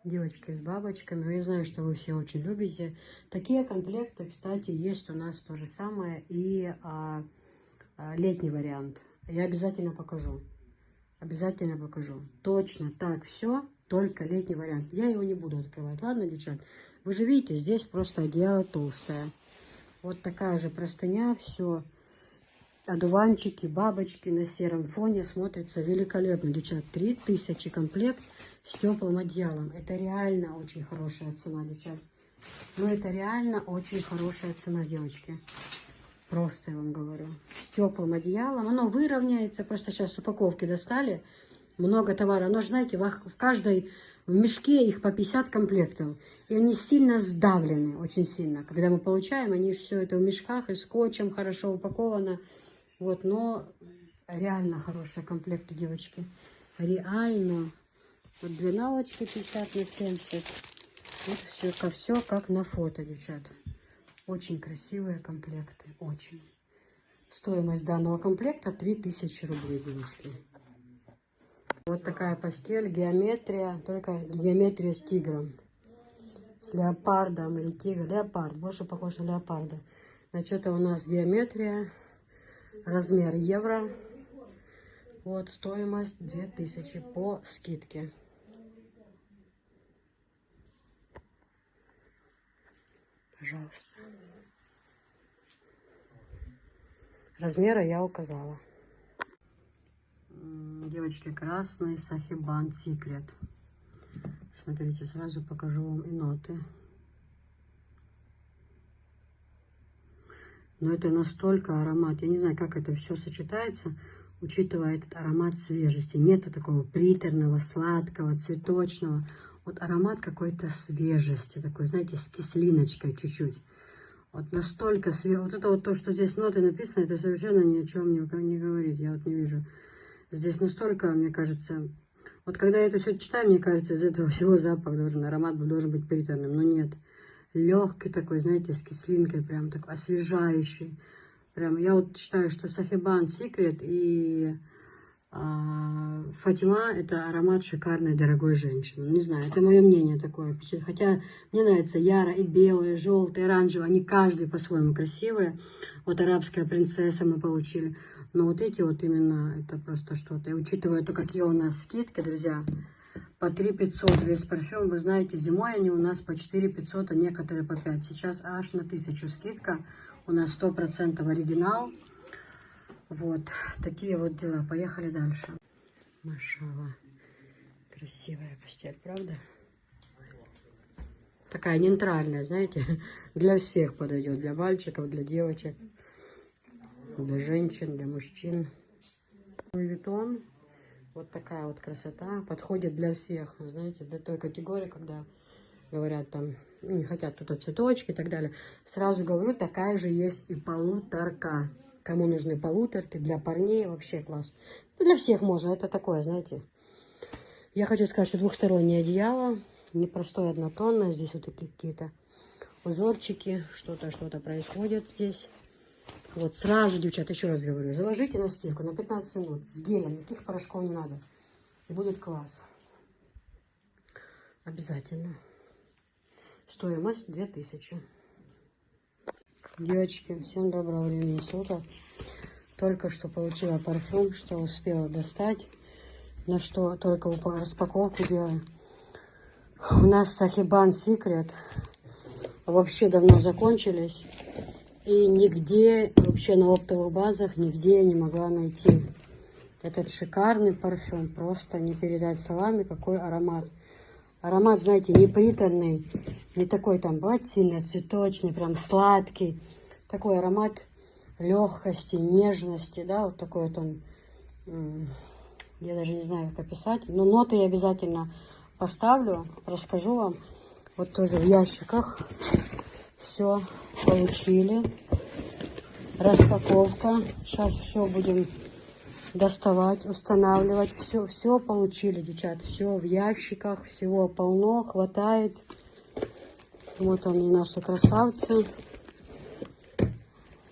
Девочки с бабочками. Я знаю, что вы все очень любите. Такие комплекты, кстати, есть у нас то же самое и летний вариант. Я обязательно покажу. Обязательно покажу. Точно так все, только летний вариант. Я его не буду открывать. Ладно, девчат? Вы же видите, здесь просто одеяло толстое. Вот такая же простыня, все. Одуванчики, бабочки на сером фоне смотрится великолепно, девчат. 3000 комплект с теплым одеялом. Это реально очень хорошая цена, девчат. Ну, это реально очень хорошая цена, девочки. Просто я вам говорю. С теплым одеялом. Оно выровняется. Просто сейчас с упаковки достали. Много товара. Оно, знаете, в каждой в мешке их по 50 комплектов. И они сильно сдавлены. Очень сильно. Когда мы получаем, они все это в мешках и скотчем хорошо упаковано. Вот, но реально хорошие комплекты, девочки. Реально. Вот две наволочки 50 на 70. Вот все как на фото, девчата. Очень красивые комплекты. Очень. Стоимость данного комплекта 3000 рублей, девочки. Вот такая постель. Геометрия. Только геометрия с тигром. С леопардом или тигр. Леопард. Больше похож на леопарда. Значит, это у нас геометрия. Размер евро. Вот стоимость 2000 по скидке. Пожалуйста. Размера я указала. Девочки, красный Сахибан Секрет. Смотрите, сразу покажу вам и ноты. Но это настолько аромат. Я не знаю, как это все сочетается, учитывая этот аромат свежести. Нет такого приторного, сладкого, цветочного. Вот аромат какой-то свежести, такой, знаете, с кислиночкой чуть-чуть. Вот настолько свежий. Вот это вот то, что здесь ноты написано, это совершенно ни о чем не говорит. Я вот не вижу. Здесь настолько, мне кажется... Вот когда я это все читаю, мне кажется, из этого всего запах должен, аромат должен быть приторным. Но нет. Легкий такой, знаете, с кислинкой, прям такой освежающий. Прям, я вот считаю, что Сахибан Секрет и Фатима — это аромат шикарной, дорогой женщины. Не знаю, это мое мнение такое. Хотя мне нравится яро и белые, желтые, оранжевые. Они каждый по-своему красивые. Вот арабская принцесса мы получили. Но вот эти вот именно, это просто что-то. И учитывая то, какие у нас скидки, друзья, по 3500 весь парфюм. Вы знаете, зимой они у нас по 4500, а некоторые по 5. Сейчас аж на 1000 скидка. У нас 100% оригинал. Вот, такие вот дела. Поехали дальше. Машалла. Красивая постель, правда? Такая нейтральная, знаете. Для всех подойдет. Для мальчиков, для девочек, для женщин, для мужчин. Луи Виттон. Вот такая вот красота. Подходит для всех, знаете, для той категории, когда говорят там, не хотят тут цветочки и так далее. Сразу говорю, такая же есть и полуторка. Кому нужны полуторки, для парней вообще класс. Для всех можно, это такое, знаете. Я хочу сказать, что двухстороннее одеяло, непростое, однотонное. Здесь вот такие какие-то узорчики, что-то происходит здесь. Вот сразу, девчат, еще раз говорю, заложите на стирку на 15 минут с гелем, никаких порошков не надо. И будет класс. Обязательно. Стоимость 2000. Девочки, всем доброго времени суток. Только что получила парфюм, что успела достать. На что только распаковку делаю. У нас Сахибан Секрет вообще давно закончились. И нигде, вообще на оптовых базах, нигде я не могла найти этот шикарный парфюм. Просто не передать словами, какой аромат. Аромат, знаете, не приторный, не такой там, бывает, сильно цветочный, прям сладкий. Такой аромат легкости, нежности, да, вот такой вот он, я даже не знаю, как описать, но ноты я обязательно поставлю, расскажу вам. Вот тоже в ящиках все получили. Распаковка. Сейчас все будем доставать, устанавливать. Все получили, девчат. Все в ящиках, всего полно, хватает. Вот они, наши красавцы.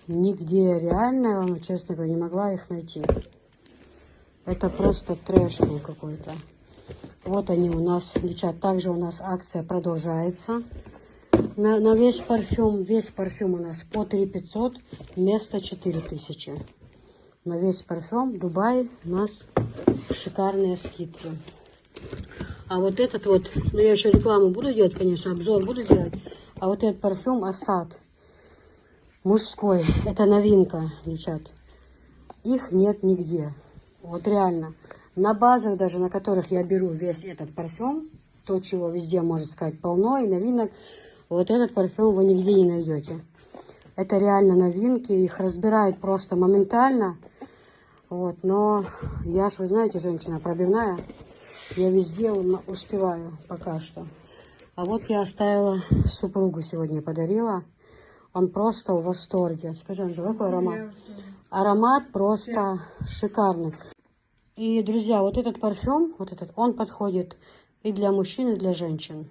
Нигде реально, я вам честно говоря, не могла их найти. Это просто трэш был какой-то. Вот они у нас, девчат. Также у нас акция продолжается. На весь парфюм у нас по 3500 вместо 4000. На весь парфюм Дубай у нас шикарные скидки. А вот этот вот, ну я еще рекламу буду делать, конечно, обзор буду делать. А вот этот парфюм Асад мужской, это новинка, девчат. Их нет нигде. Вот реально. На базах даже, на которых я беру весь этот парфюм, то, чего везде, можно сказать, полно, и новинок, вот этот парфюм вы нигде не найдете. Это реально новинки, их разбирают просто моментально. Вот, но я ж, вы знаете, женщина пробивная, я везде успеваю пока что. А вот я оставила супругу сегодня, подарила. Он просто в восторге. Скажи, Анжела, какой аромат? Аромат просто шикарный. И, друзья, вот этот парфюм, вот этот, он подходит и для мужчин, и для женщин.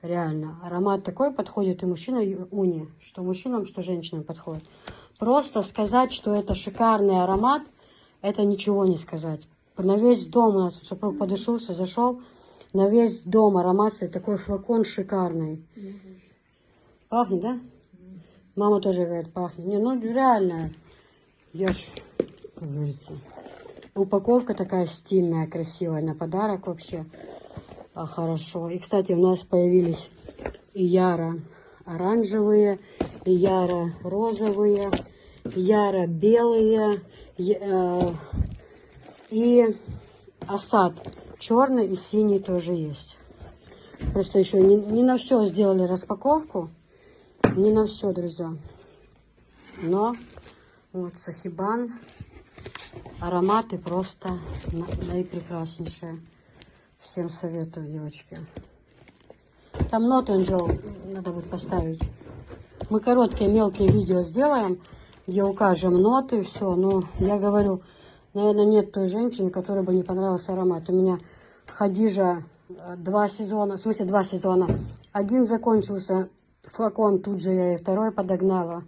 Реально. Аромат такой подходит и мужчинам, и уни. Что мужчинам, что женщинам подходит. Просто сказать, что это шикарный аромат, это ничего не сказать. На весь дом у нас супруг подышался, зашел. На весь дом аромат, такой флакон шикарный. Пахнет, да? Мама тоже говорит, пахнет. Не, ну реально. Я ж, как говорится. Упаковка такая стильная, красивая, на подарок вообще. Хорошо. И, кстати, у нас появились и яро оранжевые, и яро розовые, яро белые, и Асад черный и синий тоже есть. Просто еще не на все сделали распаковку. Не на все, друзья. Но вот Сахибан. Ароматы просто наипрекраснейшие. Всем советую, девочки. Там ноты, Анжел, надо будет поставить. Мы короткие, мелкие видео сделаем, где укажем ноты, все. Но я говорю, наверное, нет той женщины, которой бы не понравился аромат. У меня Хадижа 2 сезона, в смысле 2 сезона. Один закончился, флакон, тут же я и второй подогнала.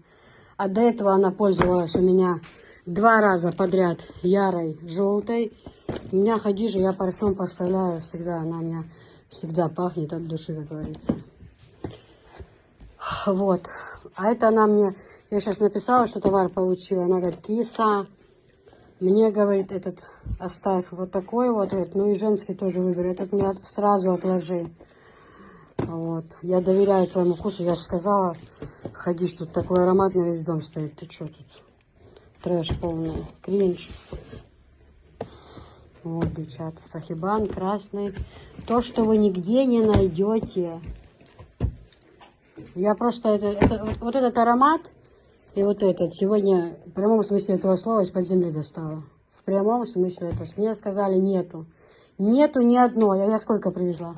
А до этого она пользовалась у меня 2 раза подряд ярой желтой. У меня Хадижа, я парфюм поставляю всегда, она у меня всегда пахнет от души, как говорится. Вот. А это она мне, я сейчас написала, что товар получила. Она говорит, киса, мне, говорит, этот оставь вот такой вот, говорит, ну и женский тоже выберу. Этот мне сразу отложи. Вот. Я доверяю твоему вкусу, я же сказала, Хадиж, тут такой аромат на весь дом стоит. Ты что тут? Трэш полный, кринж. Вот, девчата, Сахибан красный. То, что вы нигде не найдете. Я просто, вот этот аромат и вот этот сегодня в прямом смысле этого слова из-под земли достала. В прямом смысле это. Мне сказали, нету. Нету ни одной. Я сколько привезла?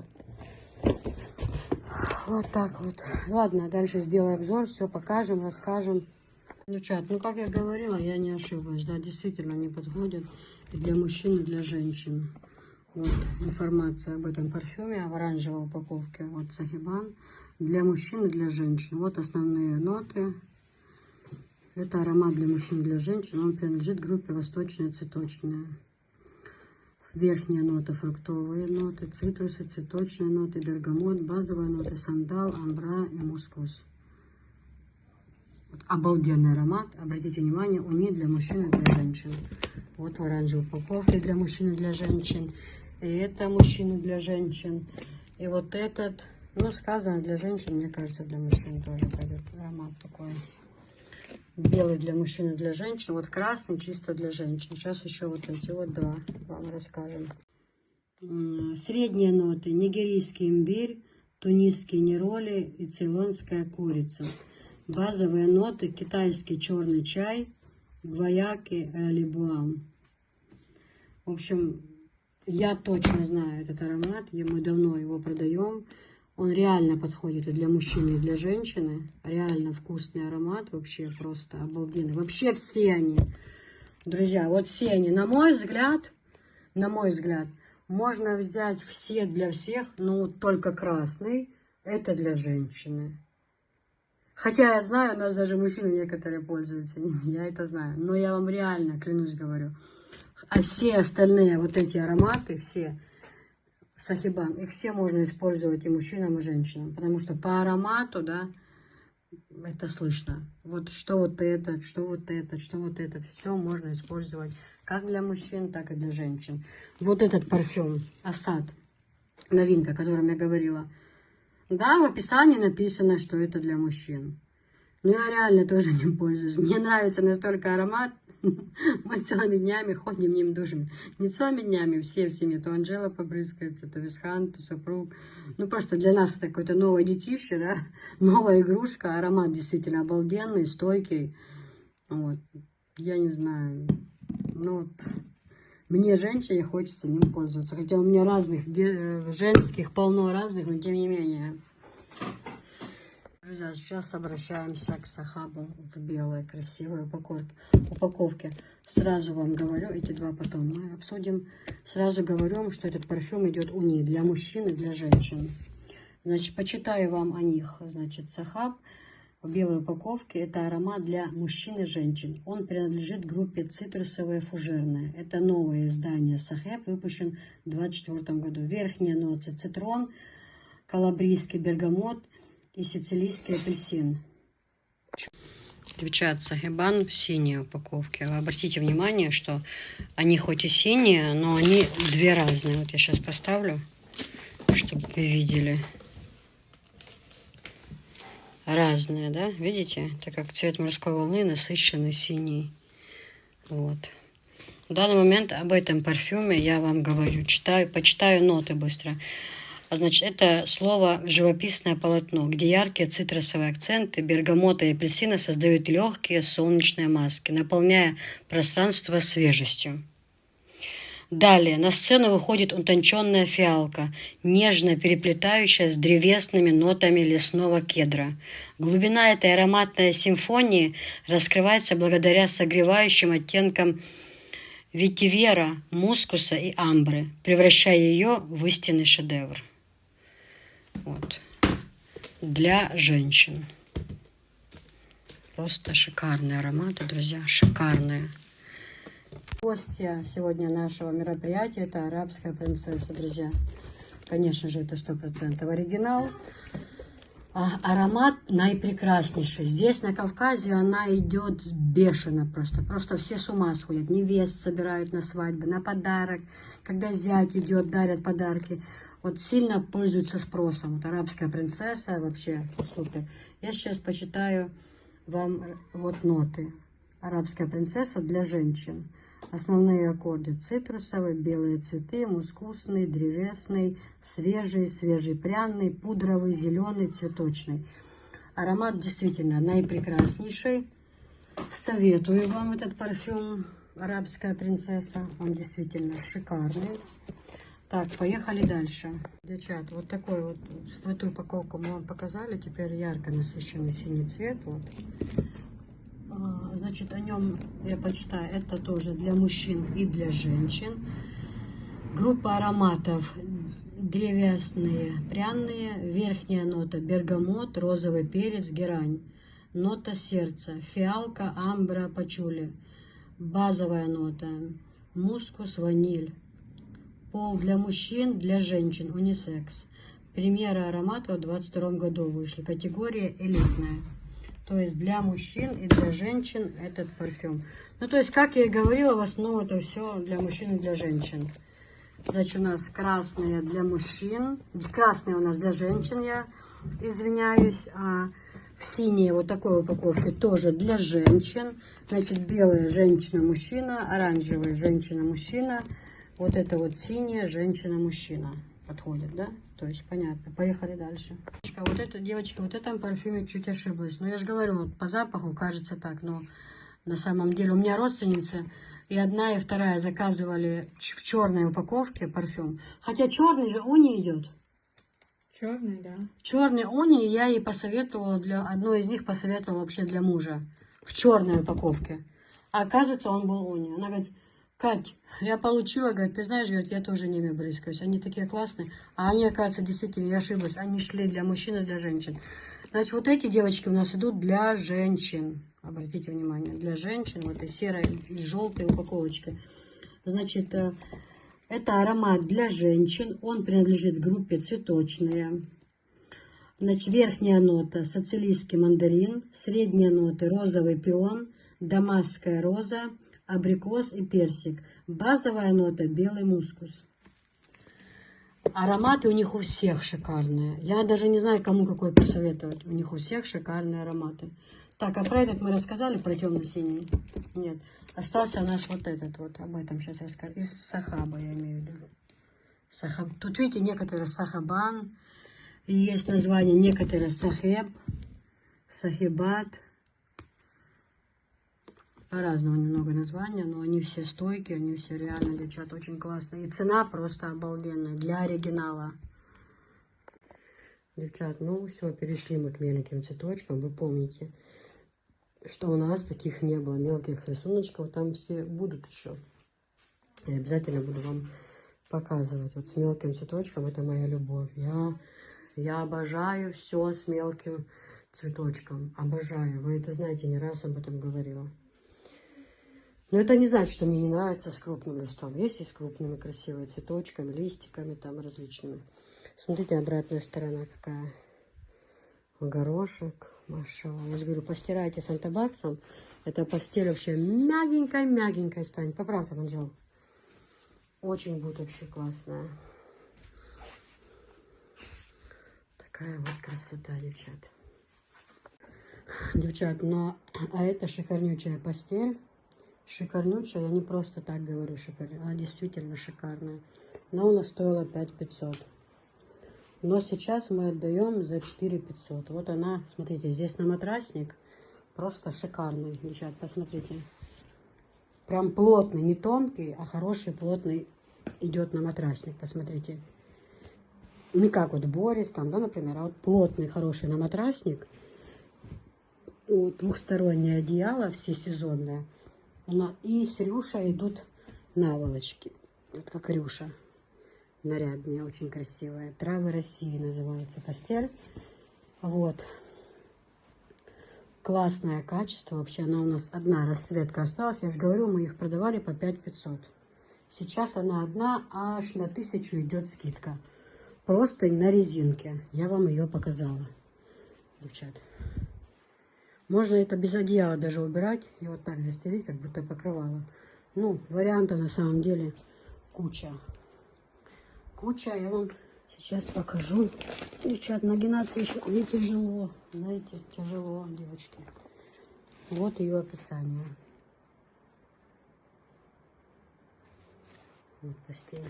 Вот так вот. Ладно, дальше сделаю обзор, все покажем, расскажем. Девчат, ну как я говорила, я не ошиблась. Да, действительно не подходит и для мужчин, и для женщин. Вот информация об этом парфюме в оранжевой упаковке. Вот Сахибан. Для мужчин и для женщин. Вот основные ноты. Это аромат для мужчин и для женщин. Он принадлежит группе восточные цветочные. Верхняя нота фруктовые ноты, цитрусы, цветочные ноты, бергамот, базовые ноты, сандал, амбра и мускус. Вот обалденный аромат. Обратите внимание, уни для мужчин и для женщин. Вот в оранжевой упаковке для мужчин и для женщин. И это мужчин и для женщин. И вот этот, ну, сказано для женщин, мне кажется, для мужчин тоже пойдет аромат такой. Белый для мужчин и для женщин. Вот красный чисто для женщин. Сейчас еще вот эти вот 2 вам расскажем. Средние ноты. Нигерийский имбирь, тунисский нероли и цейлонская курица. Базовые ноты: китайский черный чай, гваяки, либуам. В общем, я точно знаю этот аромат, мы давно его продаем. Он реально подходит и для мужчины, и для женщины. Реально вкусный аромат, вообще просто обалденный. Вообще все они, друзья, вот все они, на мой взгляд, можно взять все для всех, но только красный, это для женщины. Хотя я знаю, у нас даже мужчины некоторые пользуются, я это знаю. Но я вам реально, клянусь, говорю. А все остальные вот эти ароматы, все, Сахибан, их все можно использовать и мужчинам, и женщинам. Потому что по аромату, да, это слышно. Вот что вот это, что вот это, что вот это. Все можно использовать как для мужчин, так и для женщин. Вот этот парфюм Асад, новинка, о котором я говорила. Да, в описании написано, что это для мужчин. Но я реально тоже не пользуюсь. Мне нравится настолько аромат. Мы целыми днями ходим, ним душим. Не целыми днями, все в семье. То Анжела побрызгается, то Висхан, то супруг. Ну, просто для нас это какое-то новое детище, да? Новая игрушка. Аромат действительно обалденный, стойкий. Вот. Я не знаю. Ну, вот. Мне, женщине, хочется ним пользоваться. Хотя у меня разных, женских, полно разных, но тем не менее. Друзья, сейчас обращаемся к Сахабу в белой красивой упаковке. Сразу вам говорю, эти два потом мы обсудим. Сразу говорю, что этот парфюм идет уни для мужчин и для женщин. Значит, почитаю вам о них. Значит, Сахаб в белой упаковке — это аромат для мужчин и женщин. Он принадлежит группе цитрусовые фужерные. Это новое издание Сахаб, выпущен в 2024 году. Верхние ноты: цитрон, калабрийский бергамот и сицилийский апельсин. Девчат, Сахибан в синей упаковке. Вы обратите внимание, что они хоть и синие, но они две разные. Вот я сейчас поставлю, чтобы вы видели. Разные, да? Видите? Это как цвет морской волны, насыщенный синий. Вот. В данный момент об этом парфюме я вам говорю. Почитаю ноты быстро. Значит, это слово «живописное полотно», где яркие цитрусовые акценты бергамота и апельсина создают легкие солнечные маски, наполняя пространство свежестью. Далее на сцену выходит утонченная фиалка, нежно переплетающая с древесными нотами лесного кедра. Глубина этой ароматной симфонии раскрывается благодаря согревающим оттенкам ветивера, мускуса и амбры, превращая ее в истинный шедевр. Вот. Для женщин. Просто шикарные ароматы, друзья, шикарные. Гостья сегодня нашего мероприятия — это арабская принцесса, друзья. Конечно же, это 100% оригинал. Аромат наипрекраснейший. Здесь, на Кавказе, она идет бешено просто. Просто все с ума сходят. Невест собирают на свадьбы, на подарок. Когда зять идет, дарят подарки. Вот сильно пользуются спросом. Вот арабская принцесса вообще супер. Я сейчас почитаю вам вот ноты. Арабская принцесса для женщин. Основные аккорды: цитрусовый, белые цветы, мускусный, древесный, свежий пряный, пудровый, зеленый, цветочный. Аромат действительно наипрекраснейший. Советую вам этот парфюм «Арабская принцесса». Он действительно шикарный. Так, поехали дальше. Девчат, вот такой вот, в эту упаковку мы вам показали. Теперь ярко насыщенный синий цвет. Вот. Значит, о нем я почитаю. Это тоже для мужчин и для женщин. Группа ароматов: древесные, пряные, верхняя нота бергамот, розовый перец, герань, нота сердца, фиалка, амбра, пачули, базовая нота мускус, ваниль. Пол для мужчин, для женщин, унисекс. Премьера аромата в 2022 году вышли. Категория элитная. То есть для мужчин и для женщин этот парфюм. Ну, то есть, как я и говорила, в основном это все для мужчин и для женщин. Значит, у нас красные для мужчин. Красные у нас для женщин, я извиняюсь. А в синей вот такой упаковке тоже для женщин. Значит, белая женщина-мужчина, оранжевая женщина-мужчина. Вот это вот синяя женщина-мужчина. Подходит, да? То есть, понятно. Поехали дальше. Вот эта девочка, вот этом парфюме чуть ошиблась. Но я же говорю, вот по запаху кажется так, но на самом деле у меня родственницы и одна, и вторая заказывали в черной упаковке парфюм. Хотя черный же уни идет. Черный, да. Черный уни я ей посоветовала, одной из них посоветовала вообще для мужа. В черной упаковке. А оказывается, он был уни. Она говорит, Кать, я получила, говорит, ты знаешь, говорит, я тоже ними брызгаюсь. Они такие классные. А они, оказывается, действительно, я ошиблась. Они шли для мужчин и для женщин. Значит, вот эти девочки у нас идут для женщин. Обратите внимание, для женщин. Вот и серой, и желтой упаковочкой. Значит, это аромат для женщин. Он принадлежит группе цветочные. Значит, верхняя нота сицилийский мандарин. Средняя нота розовый пион, дамасская роза, абрикос и персик. Базовая нота белый мускус. Ароматы у них у всех шикарные. Я даже не знаю, кому какой посоветовать. У них у всех шикарные ароматы. Так, а про этот мы рассказали, про темно-синий? Нет. Остался у нас вот этот вот. Об этом сейчас расскажу. Из Сахаба, я имею в виду. Тут, видите, некоторые Сахабан. И есть название некоторые Сахеб, Сахибат. По-разному немного названия, но они все стойкие, они все реально, девчат, очень классные. И цена просто обалденная для оригинала. Девчат, ну все, перешли мы к мелким цветочкам. Вы помните, что у нас таких не было, мелких рисуночков. Там все будут еще. Я обязательно буду вам показывать. Вот с мелким цветочком, это моя любовь. Я обожаю все с мелким цветочком. Обожаю. Вы это знаете, не раз об этом говорила. Но это не значит, что мне не нравится с крупным листом. Есть и с крупными красивыми цветочками, листиками там различными. Смотрите, обратная сторона какая. Горошек, машалла. Я же говорю, постирайте с антабаксом. Эта постель вообще мягенькая станет. Поправь там, Анжела. Очень будет вообще классная. Такая вот красота, девчат. Девчат, но а это шикарнючая постель. Шикарнючая, я не просто так говорю шикарная, она действительно шикарная. Но она стоила 5500. Но сейчас мы отдаем за 4500. Вот она, смотрите, здесь на матрасник. Просто шикарный, девчат, посмотрите. Прям плотный, не тонкий, а хороший, плотный идет на матрасник, посмотрите. Не как вот Борис там, да, например, а вот плотный, хороший на матрасник. Вот двухстороннее одеяло, всесезонное. И с Рюша идут наволочки. Вот как Рюша. Нарядная, очень красивая. Травы России называется постель. Вот. Классное качество. Вообще она у нас одна расцветка осталась. Я же говорю, мы их продавали по 5500. Сейчас она одна, аж на 1000 идет скидка. Просто на резинке. Я вам ее показала, девчат. Можно это без одеяла даже убирать и вот так застелить, как будто покрывало. Ну, вариантов на самом деле куча. Куча, я вам сейчас покажу. Девчат, нагинаться еще не тяжело. Знаете, тяжело, девочки. Вот ее описание. Вот постель.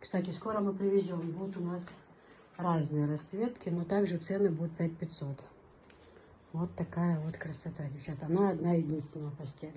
Кстати, скоро мы привезем. Будут у нас разные расцветки, но также цены будут 5500. Вот такая вот красота, девчата. Она одна единственная постель.